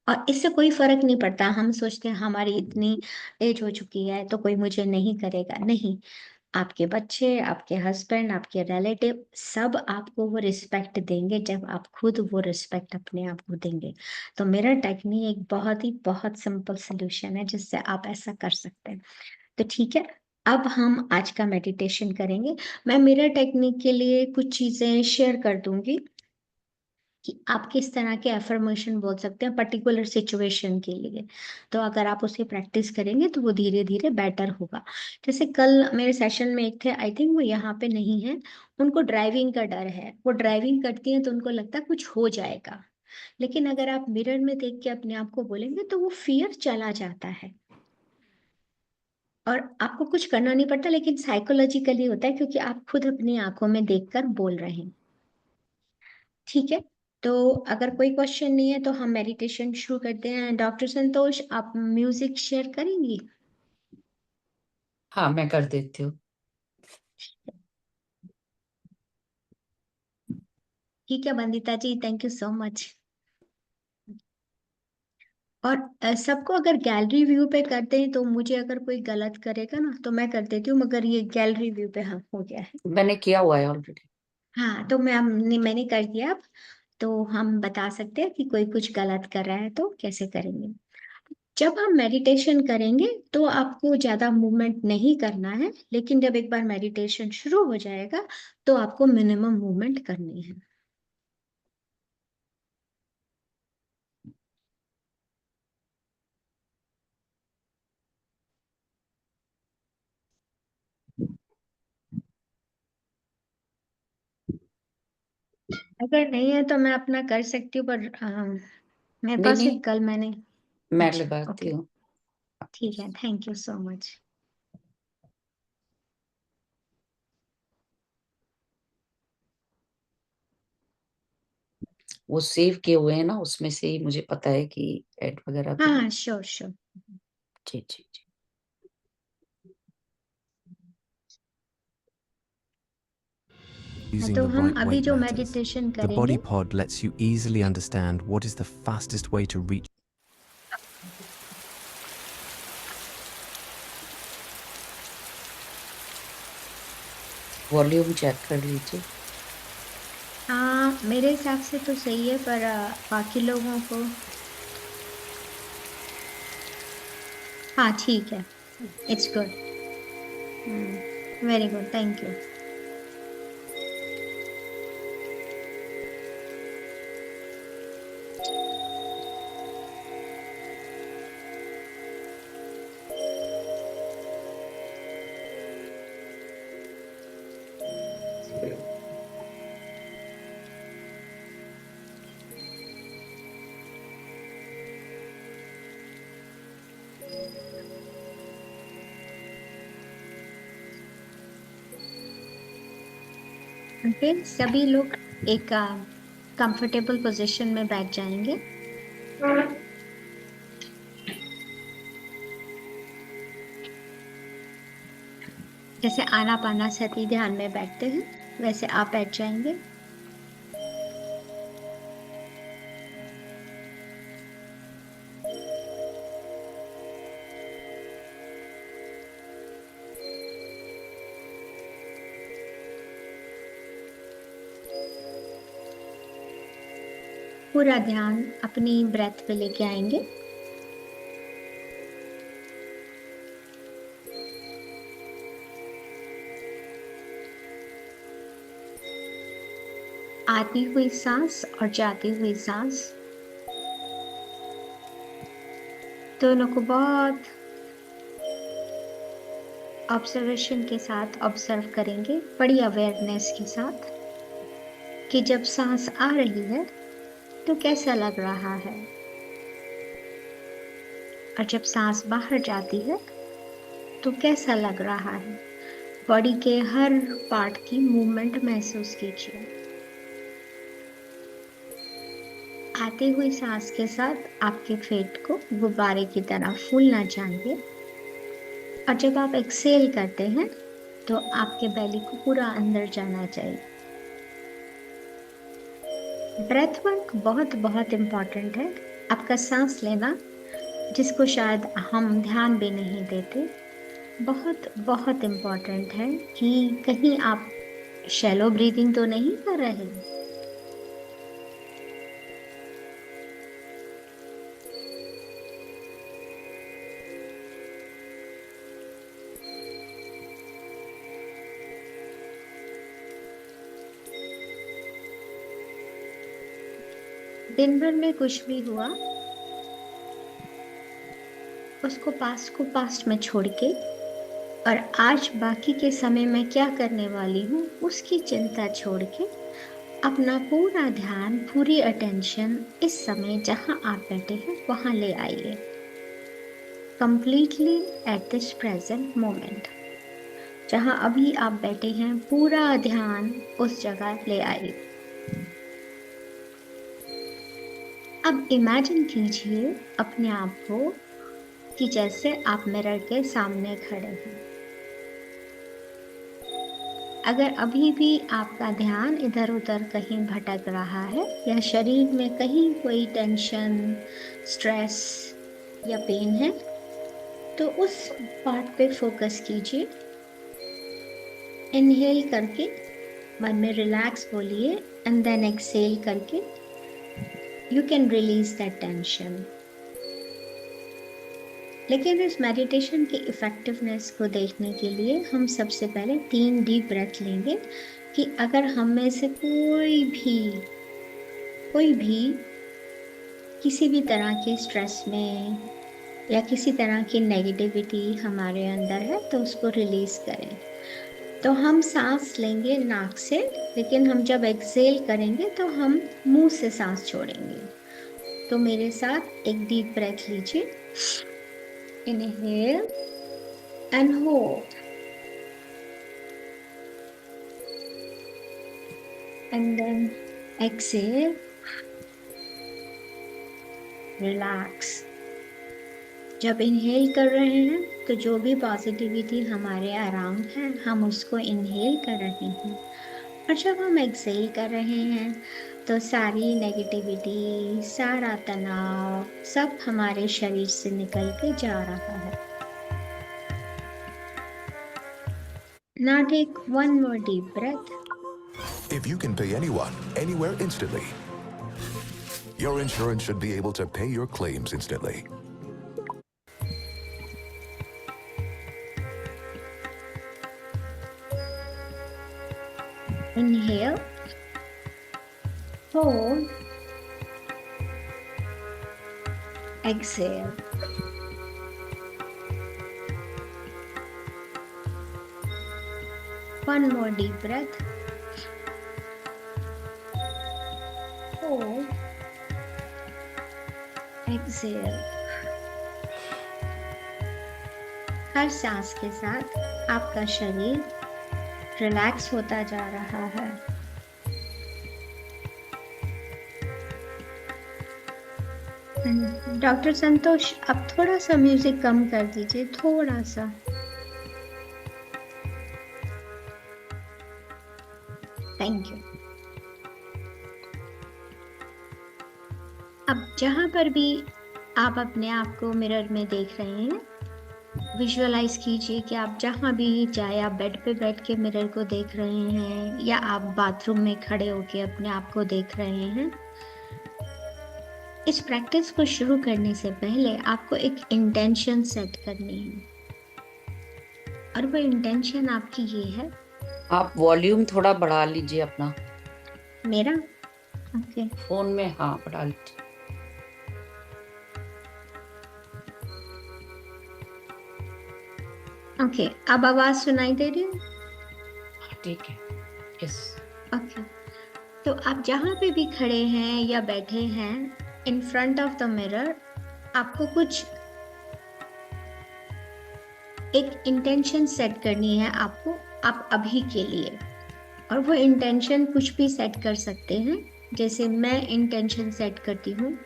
और इससे कोई फर्क नहीं पड़ता, हम सोचते हैं हमारी इतनी एज हो चुकी है तो कोई मुझे नहीं करेगा, नहीं, आपके बच्चे, आपके हस्बैंड, आपके रिलेटिव सब आपको वो रिस्पेक्ट देंगे जब आप खुद वो रिस्पेक्ट अपने आप को देंगे। तो मेरा टेक्निक एक बहुत ही बहुत सिंपल सोल्यूशन है जिससे आप ऐसा कर सकते हैं। तो ठीक है, अब हम आज का मेडिटेशन करेंगे। मैं मेरा टेक्निक के लिए कुछ चीजें शेयर कर दूंगी कि आप किस तरह के एफर्मेशन बोल सकते हैं पर्टिकुलर सिचुएशन के लिए। तो अगर आप उसे प्रैक्टिस करेंगे तो वो धीरे धीरे बेटर होगा। जैसे कल मेरे सेशन में एक थे, आई थिंक वो यहाँ पे नहीं है, उनको ड्राइविंग का डर है, वो ड्राइविंग करती हैं तो उनको लगता है कुछ हो जाएगा। लेकिन अगर आप मिरर में देख के अपने आप को बोलेंगे तो वो फियर चला जाता है, और आपको कुछ करना नहीं पड़ता, लेकिन साइकोलॉजिकली होता है क्योंकि आप खुद अपनी आंखों में देखकर बोल रहे हैं। ठीक है, तो अगर कोई क्वेश्चन नहीं है तो हम मेडिटेशन शुरू करते हैं। डॉक्टर संतोष, आप म्यूजिक शेयर करेंगी? हाँ, मैं कर देती हूँ। ठीक है बंदिता जी, थैंक यू सो मच। और सबको अगर गैलरी व्यू पे करते हैं तो मुझे अगर कोई गलत करेगा ना तो मैं कर देती हूँ, मगर ये गैलरी व्यू पे हाँ हो गया है। मैंने किया हुआ है ऑलरेडी। हाँ, तो मैंने कर दिया अब। तो हम बता सकते हैं कि कोई कुछ गलत कर रहा है तो कैसे करेंगे। जब हम मेडिटेशन करेंगे तो आपको ज्यादा मूवमेंट नहीं करना है, लेकिन जब एक बार मेडिटेशन शुरू हो जाएगा तो आपको मिनिमम मूवमेंट करनी है। अगर नहीं है तो मैं अपना कर सकती हूँ, पर मेरे नहीं पास नहीं, एक कल मैंने। मैं अच्छा, लगाती ओके, हूँ। ठीक है, थैंक यू सो मच। वो सेव किए हुए हैं ना, उसमें से ही मुझे पता है कि ऐड वगैरह भी। हाँ, श्योर श्योर। जी जी जी। Using तो the हम right अभी weight जो matters. मेडिटेशन The body करेंगे, pod lets you easily understand what is the fastest way to reach. Volume check कर लीजिए। हाँ मेरे हिसाब से तो सही है, पर बाकी लोगों को। हाँ ठीक है, it's good. Very good, thank you. Okay, सभी लोग एक कंफर्टेबल पोजीशन में बैठ जाएंगे। जैसे आनापानासती ध्यान में बैठते हैं वैसे आप बैठ जाएंगे। पूरा ध्यान अपनी ब्रेथ पे लेके आएंगे। आती हुई सांस और जाती हुई सांस दोनों को बहुत ऑब्जर्वेशन के साथ ऑब्जर्व करेंगे, बड़ी अवेयरनेस के साथ, कि जब सांस आ रही है तो कैसा लग रहा है, और जब सांस बाहर जाती है तो कैसा लग रहा है। बॉडी के हर पार्ट की मूवमेंट महसूस कीजिए। आती हुई सांस के साथ आपके पेट को गुब्बारे की तरह फूलना चाहिए, और जब आप एक्सेल करते हैं तो आपके बेली को पूरा अंदर जाना चाहिए। ब्रेथ वर्क बहुत बहुत इम्पोर्टेंट है। आपका सांस लेना, जिसको शायद हम ध्यान भी नहीं देते, बहुत बहुत इम्पोर्टेंट है कि कहीं आप शैलो ब्रीदिंग तो नहीं कर रहे। दिन भर में कुछ भी हुआ उसको पास्ट में छोड़ के, और आज बाकी के समय में क्या करने वाली हूँ उसकी चिंता छोड़ के, अपना पूरा ध्यान, पूरी अटेंशन इस समय जहां आप बैठे हैं वहां ले आइए। Completely at this present moment, जहां अभी आप बैठे हैं, पूरा ध्यान उस जगह ले आइए। अब इमेजिन कीजिए अपने आप को कि जैसे आप मिरर के सामने खड़े हैं। अगर अभी भी आपका ध्यान इधर उधर कहीं भटक रहा है, या शरीर में कहीं कोई टेंशन, स्ट्रेस या पेन है, तो उस पार्ट पे फोकस कीजिए। इनहेल करके मन में रिलैक्स बोलिए, एंड देन एक्सेल करके you can release that tension. लेकिन इस मेडिटेशन की इफेक्टिवनेस को देखने के लिए हम सबसे पहले 3 डीप ब्रेथ लेंगे कि अगर हम में से कोई भी किसी भी तरह के स्ट्रेस में या किसी तरह की नेगेटिविटी हमारे अंदर है तो उसको रिलीज करें। तो हम सांस लेंगे नाक से, लेकिन हम जब एक्सेल करेंगे तो हम मुंह से सांस छोड़ेंगे। तो मेरे साथ एक डीप ब्रेथ लीजिए, inhale and hold and then exhale, relax. जब इनहेल कर रहे हैं तो जो भी पॉजिटिविटी हमारे अराउंड है हम उसको इनहेल कर रहे हैं, और जब हम एक्सेल कर रहे हैं तो सारी नेगेटिविटी, सारा तनाव सब हमारे शरीर से निकल के जा रहा है। Now take one more deep breath. If you can pay anyone, anywhere instantly, your insurance should be able to pay your claims instantly. Inhale, hold, exhale. One more deep breath. Hold, exhale. हर सांस के साथ आपका शरीर relax होता जा रहा है। Doctor संतोष, अब थोड़ा सा म्यूजिक कम कर दीजिए, थोड़ा सा। Thank you. अब जहां पर भी आप अपने आप को मिरर में देख रहे हैं, विजुअलाइज कीजिए कि आप जहां भी, चाहे आप बेड पे बैठ के मिरर को देख रहे हैं या आप बाथरूम में खड़े होके अपने आप को देख रहे हैं। इस प्रैक्टिस को शुरू करने से पहले आपको एक इंटेंशन सेट करनी है, और वो इंटेंशन आपकी ये है। आप वॉल्यूम थोड़ा बढ़ा लीजिए अपना मेरा ओके फोन में। हाँ, बढ़ा लीजिए। ओके, अब आवाज सुनाई दे रही है? ठीक है, यस। ओके, तो आप जहाँ पे भी खड़े हैं या बैठे हैं, in front of the mirror आपको कुछ एक इंटेंशन सेट करनी है आपको, आप अभी के लिए। और वो इंटेंशन कुछ भी सेट कर सकते हैं। जैसे मैं इंटेंशन सेट करती हूँ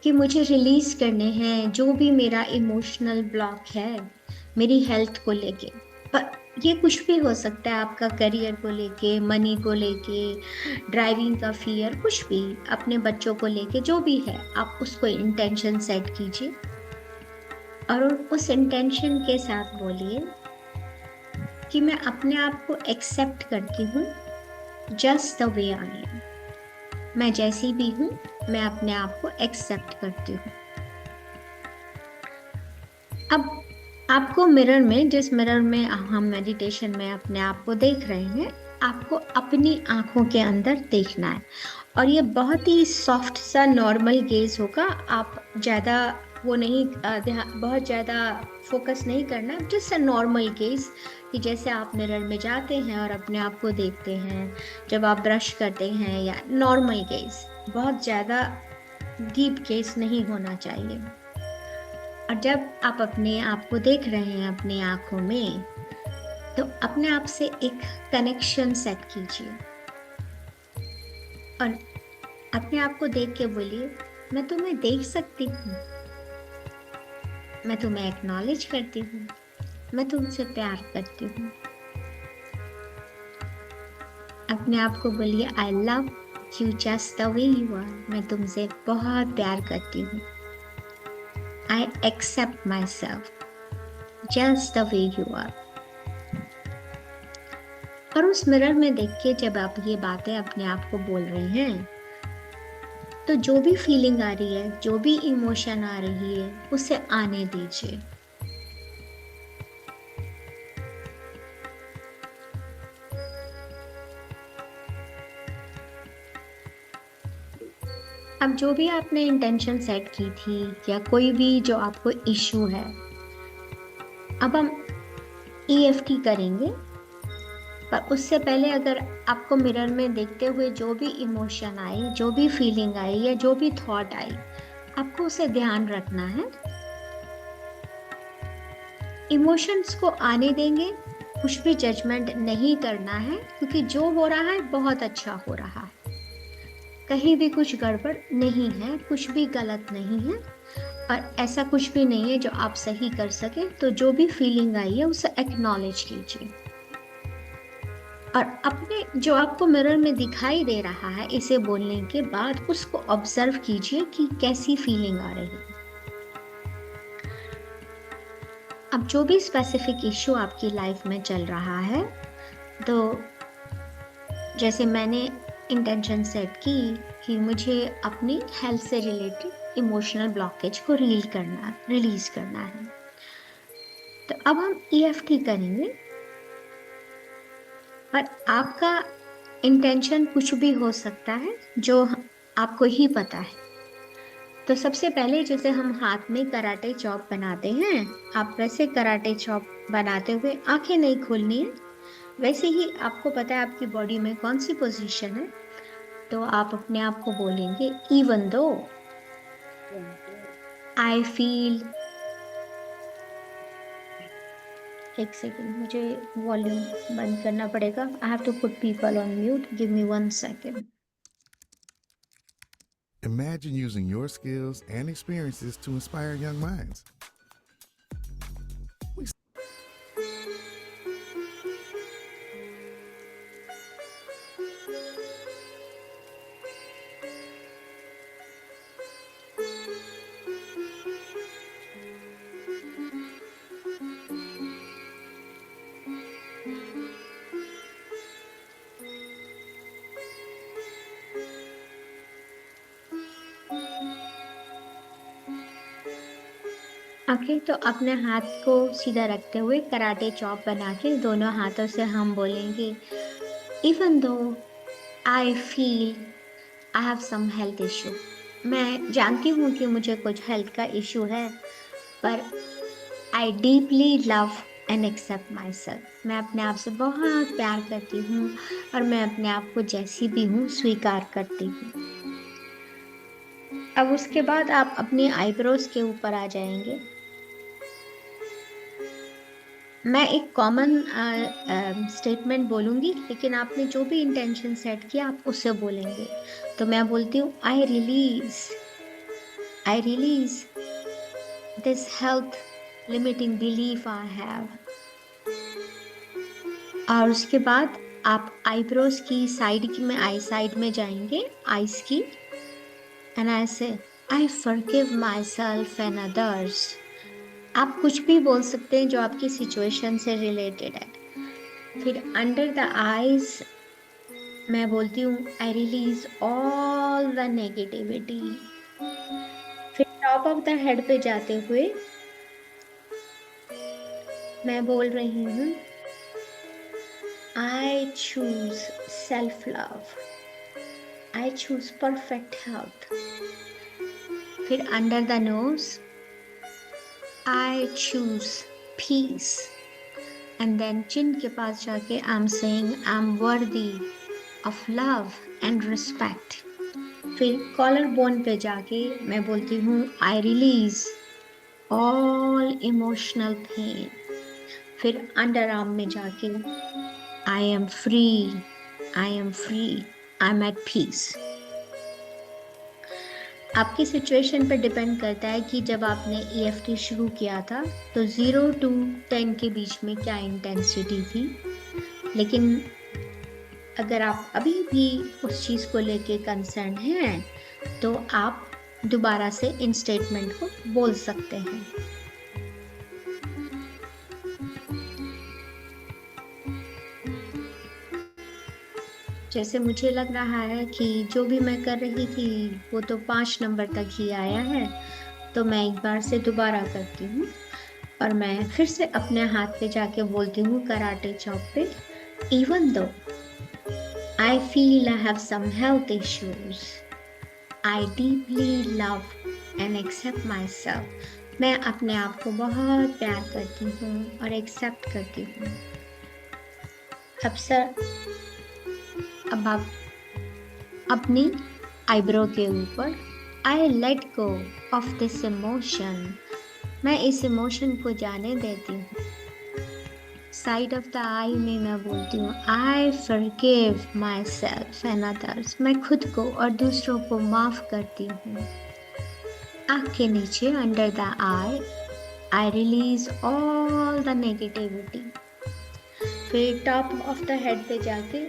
कि मुझे रिलीज करने हैं जो भी मेरा इमोशनल ब्लॉक है मेरी हेल्थ को लेके। पर ये कुछ भी हो सकता है, आपका करियर को लेके, मनी को लेके, ड्राइविंग का फियर, कुछ भी, अपने बच्चों को लेके, जो भी है आप उसको इंटेंशन सेट कीजिए और उस इंटेंशन के साथ बोलिए कि मैं अपने आप को एक्सेप्ट करती हूँ just the way I am. मैं जैसी भी हूँ मैं अपने आप को एक्सेप्ट करती हूँ। अब आपको मिरर में, जिस मिरर में हम मेडिटेशन में अपने आप को देख रहे हैं, आपको अपनी आंखों के अंदर देखना है। और ये बहुत ही सॉफ्ट सा नॉर्मल गेज होगा। आप ज़्यादा वो नहीं, बहुत ज़्यादा फोकस नहीं करना, जस्ट अ नॉर्मल गेज, कि जैसे आप मिरर में जाते हैं और अपने आप को देखते हैं, जब आप ब्रश करते हैं, या नॉर्मल गेज, बहुत ज़्यादा डीप गेज नहीं होना चाहिए। और जब आप अपने आप को देख रहे हैं अपनी आंखों में, तो अपने आप से एक कनेक्शन सेट कीजिए और अपने आप को देख के बोलिए, मैं तुम्हें देख सकती हूँ, मैं तुम्हें एक्नॉलेज करती हूँ, मैं तुमसे प्यार करती हूँ। अपने आप को बोलिए, I love you just the way you are, मैं तुमसे बहुत प्यार करती हूँ। I accept myself just the way you are। और उस मिरर में देख के जब आप ये बातें अपने आप को बोल रहे हैं, तो जो भी फीलिंग आ रही है, जो भी इमोशन आ रही है, उसे आने दीजिए। अब जो भी आपने इंटेंशन सेट की थी या कोई भी जो आपको इश्यू है, अब हम EFT करेंगे। पर उससे पहले अगर आपको मिरर में देखते हुए जो भी इमोशन आई, जो भी फीलिंग आई या जो भी थॉट आई, आपको उसे ध्यान रखना है। इमोशंस को आने देंगे, कुछ भी जजमेंट नहीं करना है, क्योंकि जो हो रहा है बहुत अच्छा हो रहा है, कहीं भी कुछ गड़बड़ नहीं है, कुछ भी गलत नहीं है, और ऐसा कुछ भी नहीं है जो आप सही कर सके। तो जो भी फीलिंग आई है उसे एक्नॉलेज कीजिए, और अपने जो आपको मिरर में दिखाई दे रहा है, इसे बोलने के बाद उसको ऑब्जर्व कीजिए कि कैसी फीलिंग आ रही है। अब जो भी स्पेसिफिक इश्यू आपकी लाइफ में चल रहा है, तो जैसे मैंने इंटेंशन सेट की कि मुझे अपनी हेल्थ से रिलेटेड इमोशनल ब्लॉकेज को रिलीज करना है, तो अब हम EFT करेंगे। पर आपका इंटेंशन कुछ भी हो सकता है, जो आपको ही पता है। तो सबसे पहले जैसे हम हाथ में कराटे चॉप बनाते हैं, आप वैसे कराटे चॉप बनाते हुए आंखें नहीं खोलनी है। वैसे ही आपको पता है आपकी बॉडी में कौन सी पोजीशन है, तो आप अपने आप को बोलेंगे, इवन दो आई फील। एक सेकेंड, मुझे वॉल्यूम बंद करना पड़ेगा। I have to put people on mute, give me 1 second. Imagine using your skills and experiences to inspire young minds. Okay, तो अपने हाथ को सीधा रखते हुए कराटे चॉप बना के दोनों हाथों से हम बोलेंगे, even though I feel I have some health issue. मैं जानती हूँ कि मुझे कुछ हेल्थ का इशू है, पर I deeply love and accept myself. मैं अपने आप से बहुत प्यार करती हूँ और मैं अपने आप को जैसी भी हूँ स्वीकार करती हूँ। अब उसके बाद आप अपनी आईब्रोज के ऊपर आ जाएंगे। मैं एक कॉमन स्टेटमेंट बोलूँगी, लेकिन आपने जो भी इंटेंशन सेट किया आप उससे बोलेंगे। तो मैं बोलती हूँ, I release this health limiting belief I have. और उसके बाद आप आईब्रोज की साइड में आई साइड में जाएंगे, आईज की, एंड आई से I forgive my self and others. आप कुछ भी बोल सकते हैं जो आपकी सिचुएशन से रिलेटेड है। फिर अंडर द आईज मैं बोलती हूँ, I release all the negativity. फिर टॉप ऑफ द हेड पे जाते हुए मैं बोल रही हूँ, I choose self love, I choose perfect health. फिर under the nose, I choose peace. And then chin के पास जाके I am saying I am worthy of love and respect. फिर कॉलर बोन पे जाके मैं बोलती हूँ, I release all emotional pain. फिर अंडर आर्म में जाके I am free, I am at peace. आपकी सिचुएशन पर डिपेंड करता है कि जब आपने EFT शुरू किया था तो 0 to 10 के बीच में क्या इंटेंसिटी थी। लेकिन अगर आप अभी भी उस चीज़ को लेके कंसर्न हैं तो आप दोबारा से इन स्टेटमेंट को बोल सकते हैं। जैसे मुझे लग रहा है कि जो भी मैं कर रही थी वो तो 5 नंबर तक ही आया है, तो मैं एक बार से दोबारा करती हूँ और मैं फिर से अपने हाथ पे जाके बोलती हूँ कराटे चॉप पे, even though I feel I have some health issues, I deeply love and accept myself. मैं अपने आप को बहुत प्यार करती हूँ और एक्सेप्ट करती हूँ। अब आप अपनी आईब्रो के ऊपर I let go of this emotion, मैं इस इमोशन को जाने देती हूँ। साइड ऑफ द आई में मैं बोलती हूँ I forgive my self and others, मैं खुद को और दूसरों को माफ करती हूँ। आँख के नीचे under the I release all the negativity. फिर टॉप ऑफ द हेड पे जाके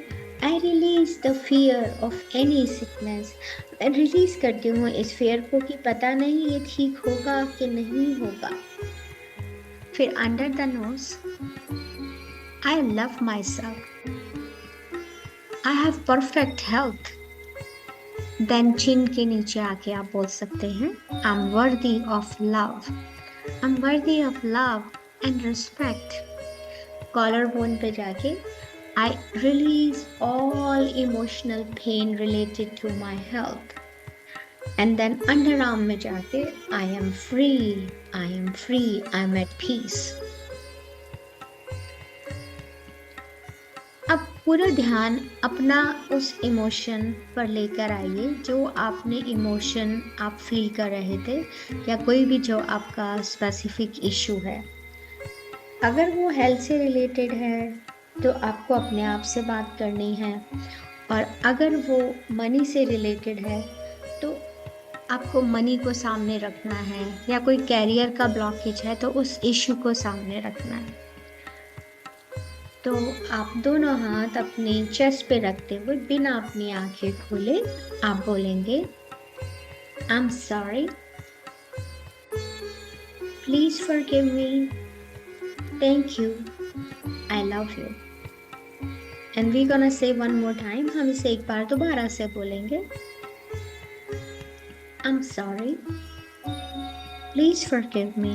I release the fear of any sickness, मैं रिलीज करती हूँ इस फियर को कि पता नहीं ये ठीक होगा कि नहीं होगा। फिर under the nose I love myself, I have perfect health. Then chin के नीचे आके आप बोल सकते हैं I am worthy of love, I am worthy of love and respect. Collar bone पे जाके I release all emotional pain related to my health. And then underarm में जाके I am free, I am free, I am at peace. अब पूरा ध्यान अपना उस emotion पर लेकर आइए जो आपने इमोशन आप फील कर रहे थे, या कोई भी जो आपका स्पेसिफिक इशू है। अगर वो हेल्थ से रिलेटेड है तो आपको अपने आप से बात करनी है, और अगर वो मनी से रिलेटेड है तो आपको मनी को सामने रखना है, या कोई कैरियर का ब्लॉकेज है तो उस इशू को सामने रखना है। तो आप दोनों हाथ अपनी चेस्ट पे रखते हुए बिना अपनी आंखें खोले आप बोलेंगे I am sorry, please forgive me, thank you, I love you. And we're gonna say one more time, हम इसे एक बार दोबारा से बोलेंगे। I'm sorry, please forgive me,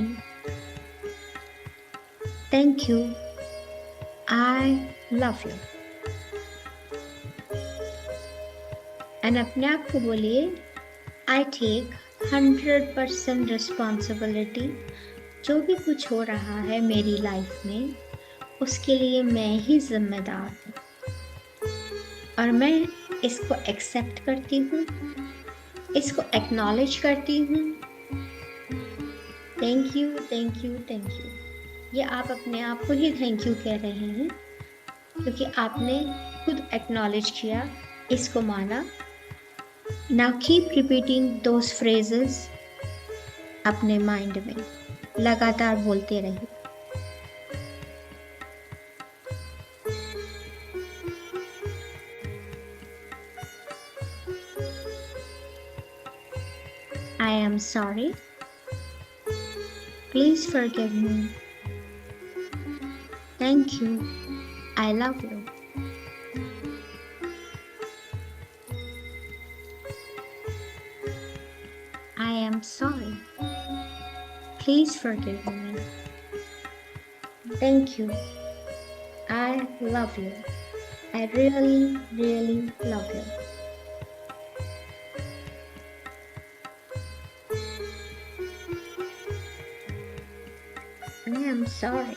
thank you, I love you। and अपने आप को बोलिए I take 100% responsibility, जो भी कुछ हो रहा है मेरी लाइफ में उसके लिए मैं ही जिम्मेदार हूँ, और मैं इसको एक्सेप्ट करती हूँ, इसको एक्नॉलेज करती हूँ। Thank you, thank you, thank you. ये आप अपने आप को ही थैंक यू कह रहे हैं क्योंकि आपने खुद एक्नॉलेज किया, इसको माना। Now keep repeating those phrases अपने माइंड में, लगातार बोलते रहिए। I am sorry, please forgive me, thank you, I love you। I am sorry, please forgive me, thank you, I love you, I really, really love you। I am sorry,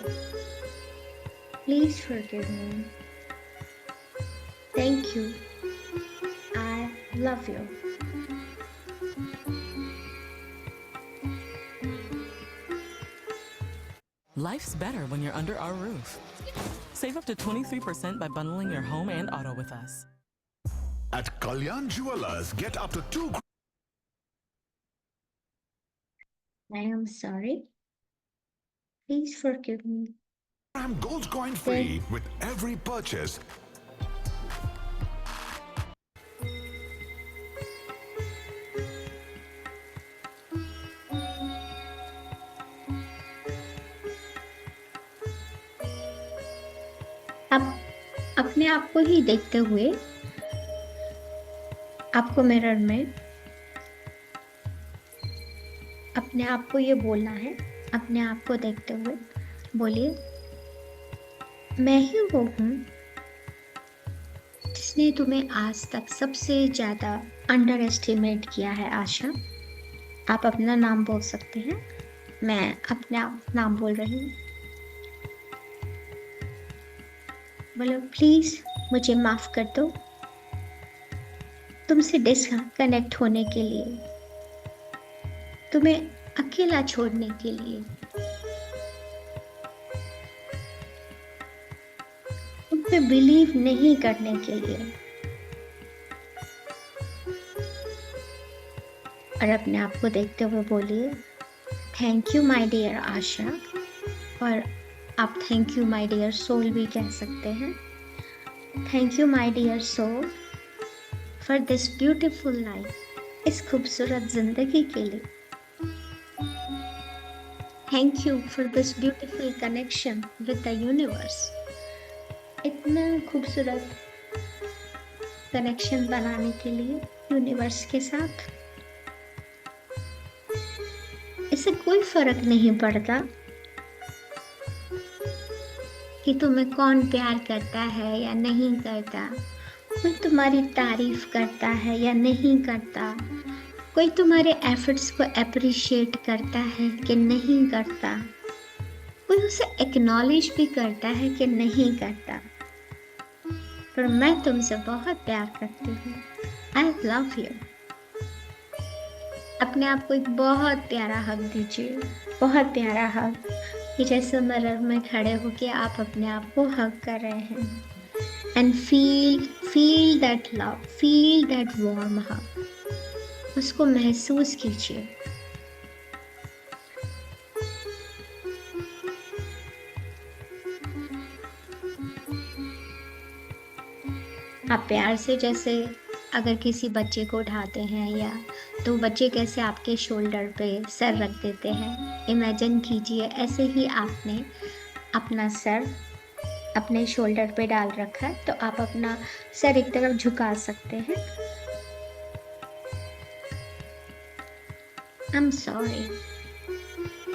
please forgive me, thank you, I love you। Life's better when you're under our roof. Save up to 23% by bundling your home and auto with us. At Kalyan Jewelers, get up to 2 I am sorry, please forgive me, gram gold coin free with every purchase. अब अपने आप को ही देखते हुए आपको mirror में अपने आप को ये बोलना है, अपने आप को देखते हुए बोलिए, मैं ही वो हूँ जिसने तुम्हें आज तक सबसे ज्यादा अंडर एस्टिमेट किया है। आशा, आप अपना नाम बोल सकते हैं, मैं अपने आप नाम बोल रही हूँ। बोलो, प्लीज मुझे माफ कर दो तुमसे डिस्कनेक्ट होने के लिए, तुम्हें अकेला छोड़ने के लिए, तुम पे बिलीव नहीं करने के लिए। और अपने आप को देखते हुए बोलिए, thank you my dear Asha, और आप thank you my dear soul भी कह सकते हैं। Thank you my dear soul for this beautiful life, इस खूबसूरत जिंदगी के लिए। Thank you for this beautiful connection with the universe, इतना खूबसूरत कनेक्शन बनाने के लिए यूनिवर्स के साथ। इससे कोई फर्क नहीं पड़ता कि तुम्हें कौन प्यार करता है या नहीं करता, कोई तुम्हारी तारीफ करता है या नहीं करता, कोई तुम्हारे एफर्ट्स को अप्रिशिएट करता है कि नहीं करता, कोई उसे एक्नॉलेज भी करता है कि नहीं करता, पर मैं तुमसे बहुत प्यार करती हूँ। I love you. अपने आप को एक बहुत प्यारा हग दीजिए, बहुत प्यारा हग, कि जैसे मिरर में खड़े होके आप अपने आप को हग कर रहे हैं। And feel that love, feel that warm hug, उसको महसूस कीजिए। आप प्यार से, जैसे अगर किसी बच्चे को उठाते हैं या तो बच्चे कैसे आपके शोल्डर पे सर रख देते हैं, इमेजिन कीजिए ऐसे ही आपने अपना सर अपने शोल्डर पे डाल रखा है, तो आप अपना सर एक तरफ झुका सकते हैं। I am sorry.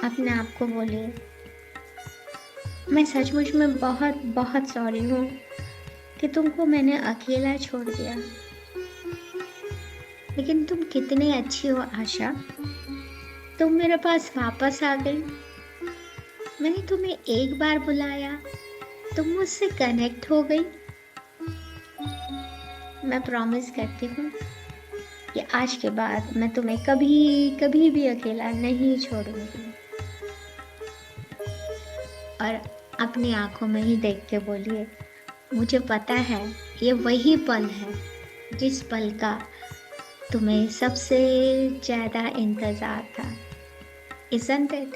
अपने आप को बोलिए, मैं सचमुच में बहुत बहुत सॉरी हूँ कि तुमको मैंने अकेला छोड़ दिया, लेकिन तुम कितनी अच्छी हो आशा, तुम मेरे पास वापस आ गई। मैंने तुम्हें एक बार बुलाया, तुम मुझसे कनेक्ट हो गई। मैं प्रॉमिस करती हूँ कि आज के बाद मैं तुम्हें कभी कभी भी अकेला नहीं छोड़ूंगी। और अपनी आंखों में ही देख के बोलिए, मुझे पता है ये वही पल है जिस पल का तुम्हें सबसे ज्यादा इंतजार था। Isn't it?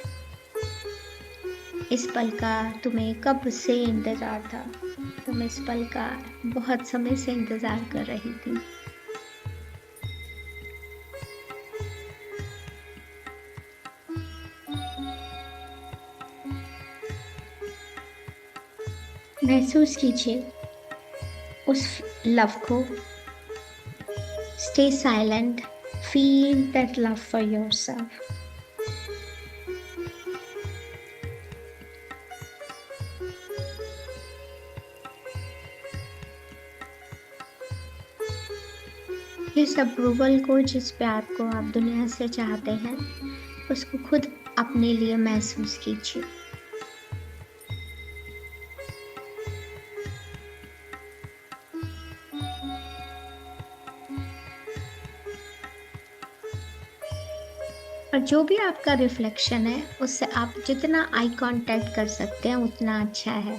इस पल का तुम्हें कब से इंतजार था, तुम इस पल का बहुत समय से इंतजार कर रही थी। महसूस कीजिए उस लव को। Stay silent, feel that love for yourself. इस अप्रूवल को, जिस प्यार को आप दुनिया से चाहते हैं, उसको खुद अपने लिए महसूस कीजिए। और जो भी आपका रिफ्लेक्शन है, उससे आप जितना आई कांटेक्ट कर सकते हैं उतना अच्छा है।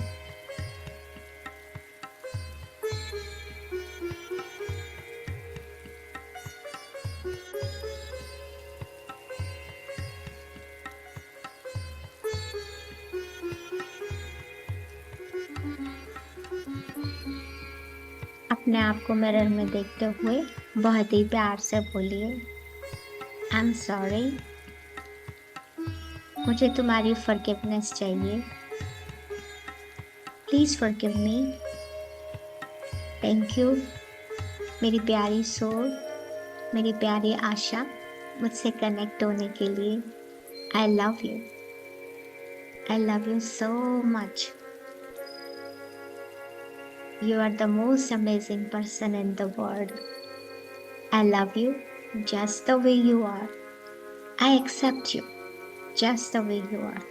अपने आप को मिरर में देखते हुए बहुत ही प्यार से बोलिए, आई एम सॉरी, मुझे तुम्हारी फॉरगिवनेस चाहिए, please forgive me. Thank you मेरी प्यारी सोल, मेरी प्यारी आशा, मुझसे कनेक्ट होने के लिए आई love you. I love you so much. You are the most amazing person in the world. I love you just the way you are. I accept you just the way you are.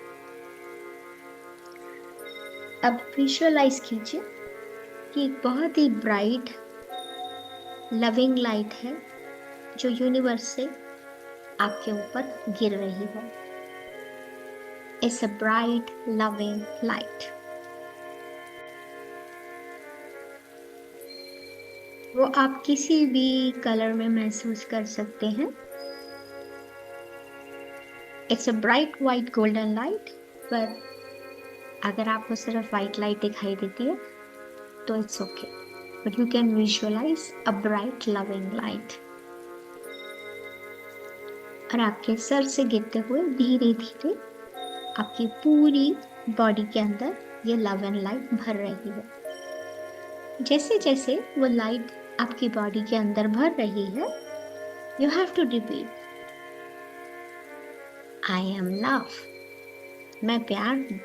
अब visualise कीजिए कि एक बहुत ही bright loving light है जो universe से आपके ऊपर गिर रही है। It's a bright loving light. वो आप किसी भी कलर में महसूस कर सकते हैं। It's a bright white golden light, पर अगर आपको सिर्फ वाइट लाइट दिखाई देती है तो it's okay, but you can visualise a bright loving light. और आपके सर से गिरते हुए धीरे धीरे आपकी पूरी बॉडी के अंदर ये लव एंड लाइट भर रही है। जैसे जैसे वो लाइट आपकी बॉडी के अंदर भर रही है, you have to repeat, I am love, मैं प्यार हूं।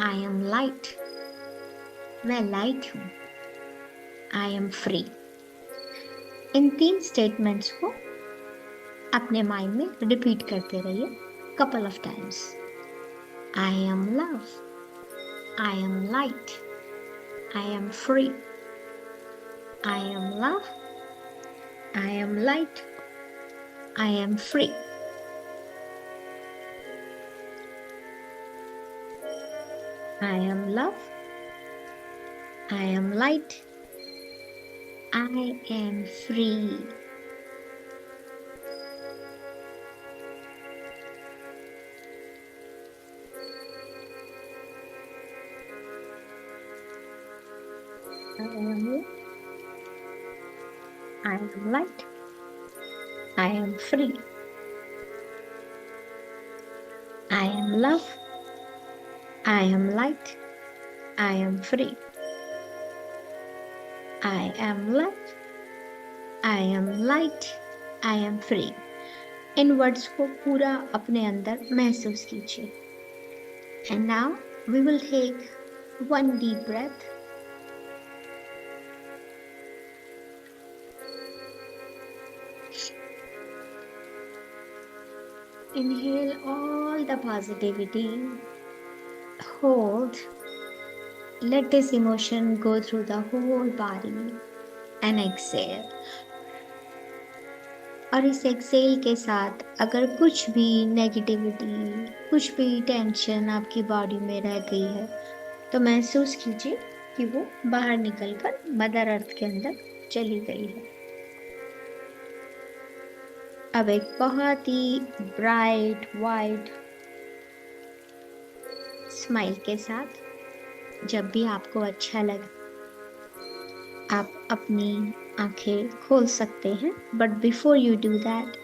आई एम लाइट, मैं लाइट हूं। I am free. इन 3 स्टेटमेंट्स को अपने माइंड में रिपीट करते रहिए couple of times. I am love. I am light. I am free. I am love. I am light. I am free. I am love. I am light. I am free. I am you. I am light. I am free. I am love. I am light. I am free. I am love. I am light. I am free. In words को पूरा अपने अंदर महसूस कीजिए। And now we will take one deep breath. Inhale all the positivity. Hold. Let this emotion go through the whole body. And exhale. और इस Excel के साथ अगर कुछ भी नेगेटिविटी, कुछ भी टेंशन आपकी बॉडी में रह गई है, तो महसूस कीजिए कि वो बाहर निकलकर मदर अर्थ के अंदर चली गई है। अब एक बहुत ही ब्राइट वाइट स्माइल के साथ जब भी आपको अच्छा लगे आप अपनी आंखें खोल सकते हैं, but before you do that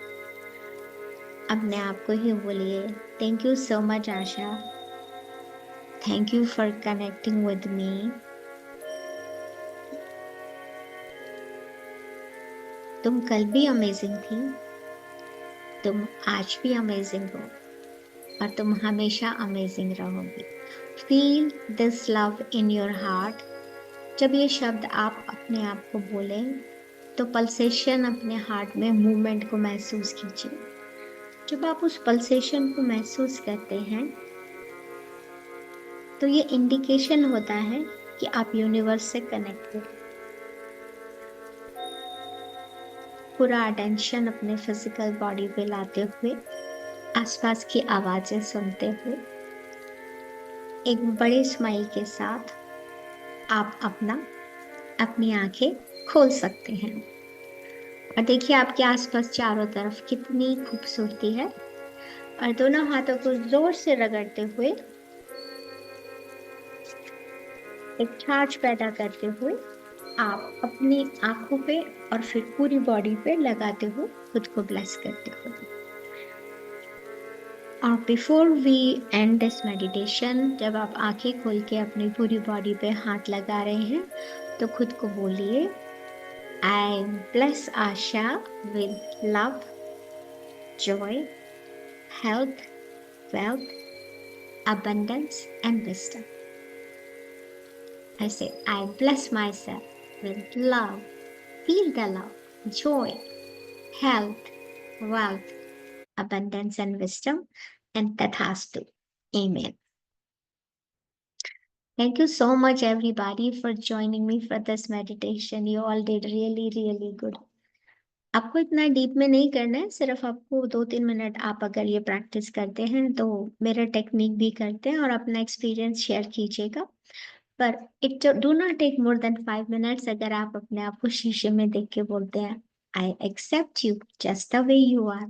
अपने आप को ही बोलिए, thank you so much Asha, thank you for connecting with me. तुम कल भी अमेजिंग थी, तुम आज भी अमेजिंग हो और तुम हमेशा अमेजिंग रहोगी। Feel this love in your heart. जब ये शब्द आप अपने आप को बोलें तो पल्सेशन अपने हार्ट में मूवमेंट को महसूस कीजिए। जब आप उस पल्सेशन को महसूस करते हैं तो ये इंडिकेशन होता है कि आप यूनिवर्स से कनेक्टेड। पूरा अटेंशन अपने फिजिकल बॉडी पे लाते हुए आसपास की आवाजें सुनते हुए एक बड़े स्माइल के साथ आप अपनी आंखें खोल सकते हैं। और देखिए आपके आसपास चारों तरफ कितनी खूबसूरती है। और दोनों हाथों को जोर से रगड़ते हुए एक चार्ज पैदा करते हुए आप अपनी आंखों पे और फिर पूरी बॉडी पे लगाते हुए खुद को ब्लेस करते हुए। और before we end this meditation, जब आप आंखें खोल के अपनी पूरी बॉडी पे हाथ लगा रहे हैं तो खुद को बोलिए, I bless Asha with love, joy, health, wealth, abundance, and wisdom. I say, I bless myself with love, feel the love, joy, health, wealth, abundance, and wisdom. And Tathastu. Amen. Thank you so much, everybody, for joining me for this meditation. You all did really, really good. आपको इतना deep में नहीं करना है, सिर्फ आपको 2-3 minute आप अगर ये प्रैक्टिस करते हैं तो मेरा टेक्निक भी करते हैं और अपना एक्सपीरियंस शेयर कीजिएगा। पर it do not take more than 5 minutes. अगर आप अपने आप को शीशे में देख के बोलते हैं I accept you just the way you are,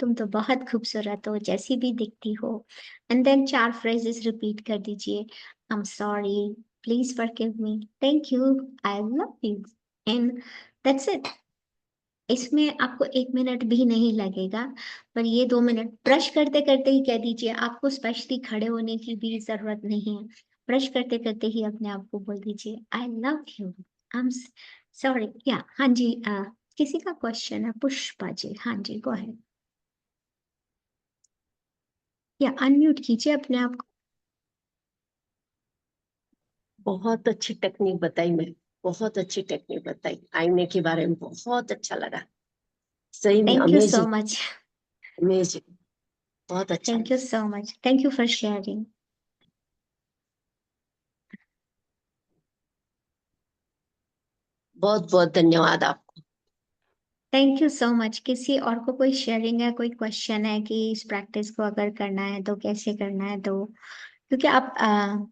तुम तो बहुत खूबसूरत हो जैसी भी दिखती हो, एंड देन 4 फ्रेजेस रिपीट कर दीजिए। I am sorry, please forgive me, thank you, I love you, and that's it. इसमें आपको 1 मिनट भी नहीं लगेगा, पर ये 2 मिनट ब्रश करते करते ही कह दीजिए। आपको स्पेशली खड़े होने की भी जरूरत नहीं है, ब्रश करते करते ही अपने आप को बोल दीजिए आई love you, I am sorry. या हाँ जी, किसी का क्वेश्चन है? पुष्पा जी, हाँ जी, गो अहेड। या अनम्यूट कीजिए अपने आप को। बहुत अच्छी टेक्निक बताई मैं, बहुत अच्छी टेक्निक बताई आईने के बारे में, बहुत अच्छा लगा, सही में thank you so amazing, much, amazing, बहुत अच्छा थैंक यू लगा। So much, thank you for sharing. बहुत बहुत धन्यवाद आपको। Thank you so much. किसी और को कोई शेयरिंग है, कोई क्वेश्चन है कि इस प्रैक्टिस को अगर करना है तो कैसे करना है? तो क्योंकि आप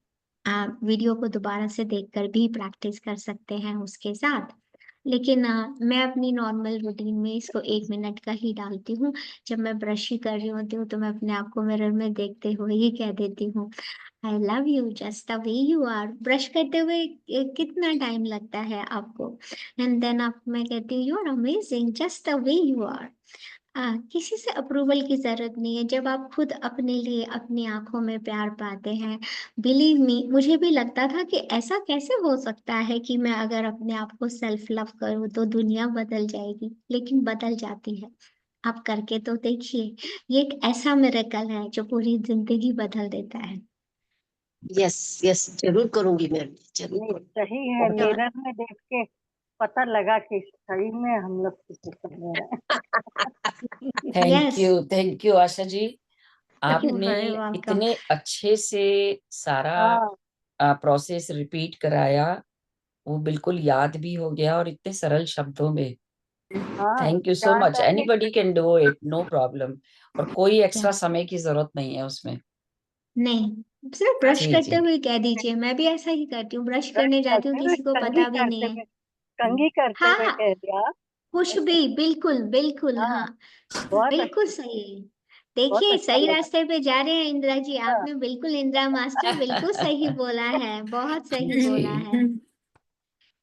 वीडियो को दोबारा से देखकर भी प्रैक्टिस कर सकते हैं उसके साथ, लेकिन मैं अपनी नॉर्मल रूटीन में इसको 1 मिनट का ही डालती हूँ। जब मैं ब्रश ही कर रही होती हूँ तो मैं अपने आप को मिरर में देखते हुए ही कह देती हूँ I love you just the way you are. Brush करते हुए कितना टाइम लगता है आपको, एंड देन आप मैं कहती हूँ you are amazing just the way you are. किसी से अप्रूवल की जरूरत नहीं है। जब आप खुद अपने लिए अपनी आंखों में प्यार पाते हैं, बिलीव मी, मुझे भी लगता था कि ऐसा कैसे हो सकता है कि मैं अगर अपने आप को सेल्फ लव करूं तो दुनिया बदल जाएगी, लेकिन बदल जाती है। आप करके तो देखिए, ये एक ऐसा मिरेकल है जो पूरी जिंदगी बदल देता है। यस यस, जरूर करूंगी मैं, जरूर नहीं करूंगी। सही है, तो मिरर में देख के पता लगा कि सही में हम लोग कुछ कर रहे हैं। Thank you Asha ji, you आपने वेरी वेलकम। इतने अच्छे से सारा हाँ प्रोसेस रिपीट कराया, वो बिल्कुल याद भी हो गया और इतने सरल शब्दों में। हाँ, थैंक यू सो 4 मच, करके anybody can do it, no problem. और कोई एक्स्ट्रा यस, समय की जरूरत नहीं है उसमें। नहीं, सिर्फ ब्रश जी करते जी, हुए कह दीजिए। मैं भी ऐसा ही करती हूँ, ब्रश ब्रश करने जाती हूँ, करते हुए, किसी को कंघी पता भी नहीं करते है। हुए, कंघी करते हाँ हुए हाँ, कह दिया। कुछ भी, बिल्कुल बिल्कुल, हाँ, हाँ, बहुत बिल्कुल अच्छा, सही। बहुत देखिए, अच्छा सही लगा। रास्ते पे जा रहे हैं इंदिरा जी। हाँ, आपने बिल्कुल, इंदिरा मास्टर बिल्कुल सही बोला है, बहुत सही बोला जी है।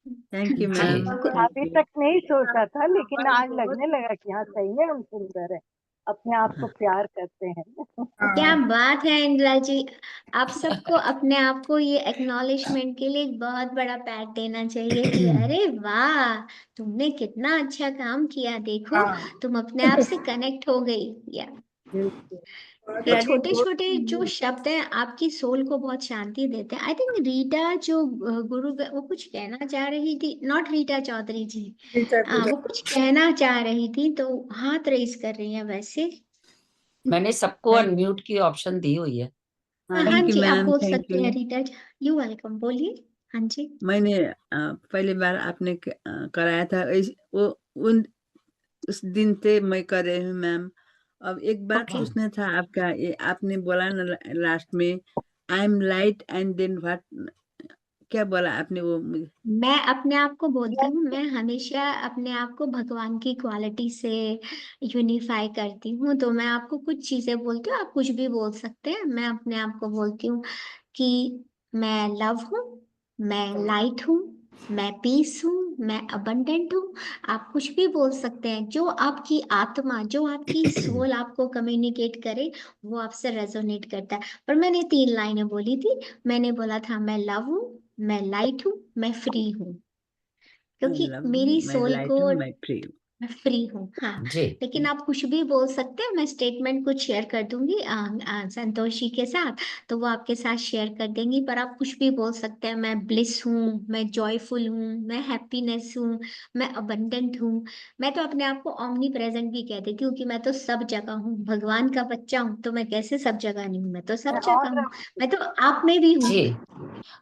थैंक यू जी। मैम, थैंक अभी यू। तक नहीं सोचा था, लेकिन आज लगने लगा कि हाँ सही में हम सुंदर है, अपने आप को प्यार करते हैं। क्या बात है इंदिरा जी। आप सबको अपने आप को ये एक्नॉलेजमेंट के लिए एक बहुत बड़ा पैट देना चाहिए कि अरे वाह, तुमने कितना अच्छा काम किया, देखो तुम अपने आप से कनेक्ट हो गई। या ये कभी छोटे छोटे जो शब्द हैं आपकी सोल को बहुत शांति देते हैं। आई थिंक रीटा जो गुरु वो कुछ कहना चाह रही थी, नॉट रीटा चौधरी जी, वो कुछ कहना चाह रही थी तो हाथ रेस कर रही है वैसे। मैंने सबको अनम्यूट की ऑप्शन दी हुई है। हाँ हाँ थैंक यू जी, आप मैम, बोल थैंक सकते यू। हैं रीटा जी। यू वेलकम, बोलिए। हाँ जी। मैंने पहली बार आपने कराया था वो उन उस दिन से मैं कर रही हूँ मैम। अब एक बात ओके, पूछना था आपका, ये आपने बोला ना लास्ट में I am light and then what, क्या बोला आपने वो मुझे? मैं अपने आप को बोलती हूँ, मैं हमेशा अपने आप को भगवान की क्वालिटी से यूनिफाई करती हूँ। तो मैं आपको कुछ चीजें बोलती हूँ, आप कुछ भी बोल सकते हैं। मैं अपने आप को बोलती हूँ कि मैं लव हूँ, मैं लाइट हूँ, मैं पीस हूँ, मैं अबंडेंट हूँ। आप कुछ भी बोल सकते हैं, जो आपकी आत्मा, जो आपकी सोल आपको कम्युनिकेट करे, वो आपसे रेजोनेट करता है। पर मैंने 3 लाइनें बोली थी। मैंने बोला था मैं लव हूँ, मैं लाइट हूँ, मैं फ्री हूँ। क्योंकि love मेरी my सोल light को and my free. मैं फ्री हूँ। हाँ, जी लेकिन आप कुछ भी बोल सकते हैं, मैं स्टेटमेंट कुछ शेयर कर दूंगी संतोष जी के साथ, तो वो आपके साथ शेयर कर देंगी। पर आप कुछ भी बोल सकते हैं, मैं ब्लिस हूँ, मैं जॉयफुल हूँ, मैं हैप्पीनेस हूँ, मैं अबंडेंट हूँ। मैं तो अपने आप को ऑमनी प्रेजेंट भी कह देती हूँ कि मैं तो सब जगह हूँ, भगवान का बच्चा हूँ, तो मैं कैसे सब जगह नहीं हूँ, मैं तो सब मैं जगह ऑल हूँ, मैं तो आप में भी हूँ। जी,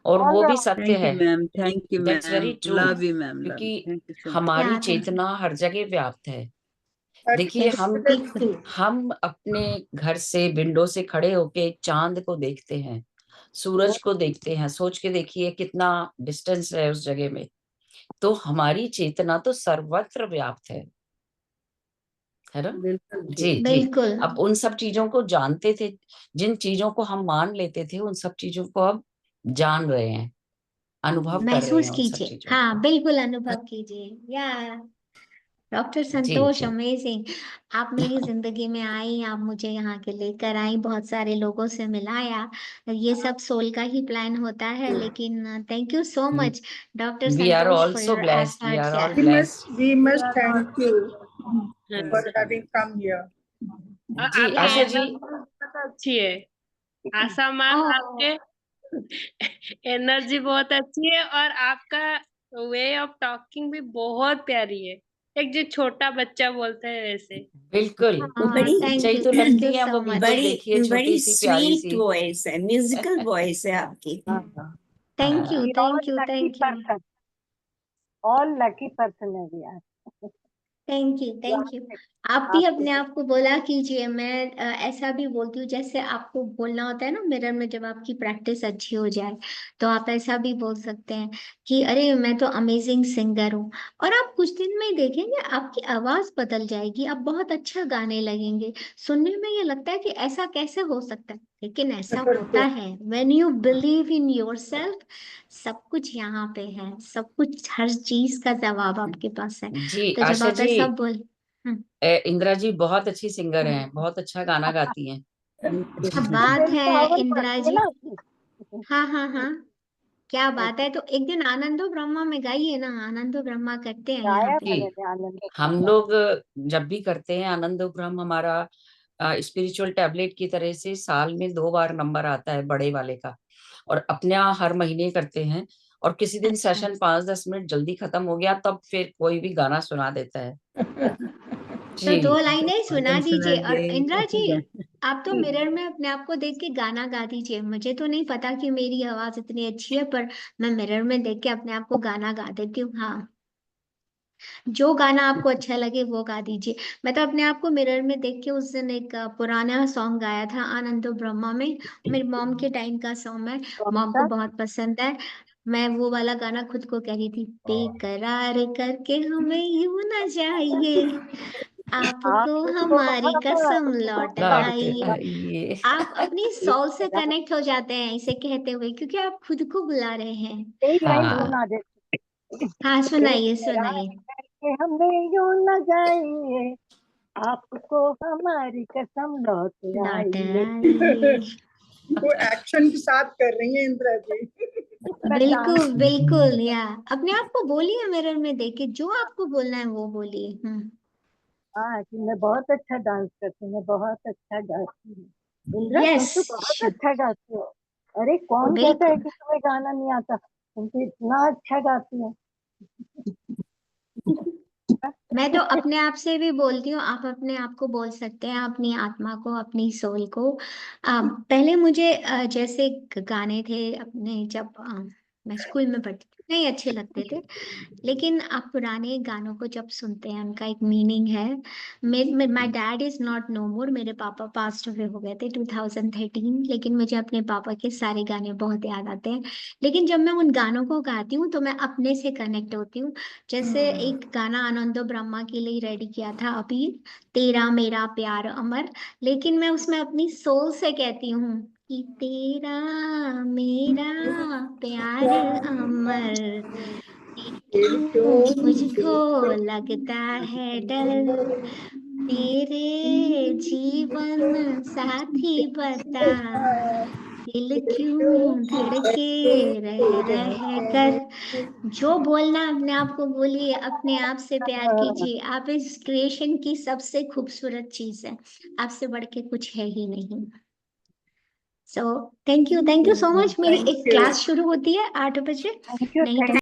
और वो भी सत्य Thank you, है, ma'am. Thank you, that's very ma'am. True, Love you, ma'am. Love you. क्योंकि Thank you so much. हमारी या थैंक यू। चेतना हर जगह व्याप्त है। देखिए, यस, बिल्कुल। हम अपने घर से विंडो से खड़े होके चांद को देखते हैं, सूरज को देखते हैं, सोच के देखिए कितना डिस्टेंस है उस जगह में। तो हमारी चेतना तो सर्वत्र व्याप्त है ना? बिल्कुल जी ठीक। जी। बिल्कुल अब उन सब चीजों को जानते थे, जिन चीजों को हम मान लेते थे, उन सब चीजों को अब जान रहे हैं, अनुभव कर रहे हैं महसूस उन सब कीजिए, चीजों हाँ को। बिल्कुल अनुभव कीजिए। या डॉक्टर जी संतोष, जी अमेजिंग। आप मेरी जिंदगी में आई, आप मुझे यहाँ के लेकर आई, बहुत सारे लोगों से मिलाया। ये सब सोल का ही प्लान होता है, लेकिन thank you so much doctor we are संतोष for also your blessed, we efforts are all यार। Blessed. We must thank you for हाँ, having come here. और जी आपकी आशा जी, एनर्जी बहुत अच्छी है आशा मैम, आपके एनर्जी बहुत अच्छी है, और आपका वे ऑफ टॉकिंग भी बहुत प्यारी है, एक जो छोटा बच्चा बोलता है वैसे। बिल्कुल हाँ, बच्चा ही तो थैंक यू लगती है सो वो, मच। बिल्कुल देखिए छोटी सी प्यारी सी। वॉइस है, म्यूजिकल वॉइस है आपकी। Thank you, We all thank you, lucky thank you, person. All lucky person है we are. Thank you, thank you. आप भी अपने आप को बोला कीजिए। मैं ऐसा भी बोलती हूँ, जैसे आपको बोलना होता है ना मिरर में, जब आपकी प्रैक्टिस अच्छी हो जाए तो आप ऐसा भी बोल सकते हैं कि अरे मैं तो अमेजिंग सिंगर हूँ। और आप कुछ दिन में ही देखेंगे आपकी आवाज बदल जाएगी, आप बहुत अच्छा गाने लगेंगे। सुनने में ये लगता है कि ऐसा कैसे हो सकता है, लेकिन ऐसा होता है। When you believe in yourself, सब कुछ यहाँ पे है, सब कुछ, हर चीज का जवाब आपके पास है। जी तो जब आशा आप जी, ऐसा बोल हम्म, इंदिरा जी बहुत अच्छी सिंगर हैं, बहुत अच्छा गाना गाती हैं। क्या बात Will है power इंदिरा बढ़ती है जी। ना आपकी। हाँ हाँ हाँ, क्या बात है। तो एक दिन आनंदो ब्रह्मा में गाइए ना, आनंदो ब्रह्मा करते हैं यहाँ गाया पे। था जी, मैंने आनंद हम का। लोग जब भी करते हैं आनंद उपक्रम, हमारा स्पिरिचुअल टैबलेट की तरह से साल में 2 बार नंबर आता है बड़े वाले का, और अपने यहाँ हर महीने करते हैं। और किसी दिन अच्छा, सेशन 5-10 मिनट जल्दी खत्म हो गया, तब फिर कोई भी गाना सुना देता है। तो जी 2 लाइनें सुना तुम सुना दीजिए। और इंदिरा जी, दे। आप तो मिरर में अपने आप को देख के गाना गा दीजिए। मुझे तो नहीं पता कि मेरी आवाज इतनी अच्छी है, पर मैं मिरर में देख के अपने आप को गाना गा देती हूँ। हाँ, जो गाना आपको अच्छा लगे वो गा दीजिए। मैं तो अपने आप को मिरर में देख के उस दिन एक पुराना सॉन्ग गाया था आनंदो ब्रह्मा में, मेरी मॉम के टाइम का सॉन्ग है, कौन मॉम को सा? बहुत पसंद है। मैं वो वाला गाना खुद को कह रही थी, बेकरार करके हमें यूं न जाइए, आपको आपको हमारी कसम लौट लौट आइए। आइए। आप अपनी सोल से कनेक्ट हो जाते हैं इसे कहते हुए, क्योंकि आप खुद को बुला रहे हैं। यही लाइन हाँ सुना देते। हाँ, सुनाइए बेकरार सुनाइए। करके हमें यूं न जाइए, आपको हमारी कसम लौट लौट आइए। आइए। वो एक्शन के साथ कर रही है इंदिरा जी। मैं डांस। बिल्कुल बिल्कुल, या अपने आप को बोलिए मिरर में देख के, जो आपको बोलना है वो बोलिए। हाँ कि मैं बहुत अच्छा डांस करती हूँ, मैं बहुत अच्छा गाती हूँ। इंदिरा तुम यस, तो बहुत अच्छा गाती हो। अरे कौन कहता है बिल्कुल। कि तुम्हें गाना नहीं आता, तुम तो इतना अच्छा गाती हो। मैं तो अपने आप से भी बोलती हूँ, आप अपने आप को बोल सकते हैं, अपनी आत्मा को, अपनी सोल को। पहले मुझे जैसे गाने थे अपने, जब मैं स्कूल में पढ़ती थी, नहीं अच्छे लगते थे। लेकिन आप पुराने गानों को जब सुनते हैं, उनका एक मीनिंग है। My dad is not no more, मेरे पापा पास्ट अवे हो गए थे 2013, लेकिन मुझे अपने पापा के सारे गाने बहुत याद आते हैं। लेकिन जब मैं उन गानों को गाती हूँ तो मैं अपने से कनेक्ट होती हूँ। जैसे एक गाना आनंदो ब्रह्मा के लिए रेडी किया था अभी, तेरा मेरा प्यार अमर, लेकिन मैं उसमें अपनी सोल से कहती हूँ कि तेरा मेरा प्यार अमर, क्यों मुझको लगता है डर, तेरे जीवन साथी बता, दिल क्यों धड़के रह कर। जो बोलना अपने आप को बोलिए, अपने आप से प्यार कीजिए। आप इस क्रिएशन की सबसे खूबसूरत चीज है, आपसे बढ़ के कुछ है ही नहीं। So thank you so much. मेरी एक क्लास शुरू होती है 8 बजे, थैंक यू नहीं तो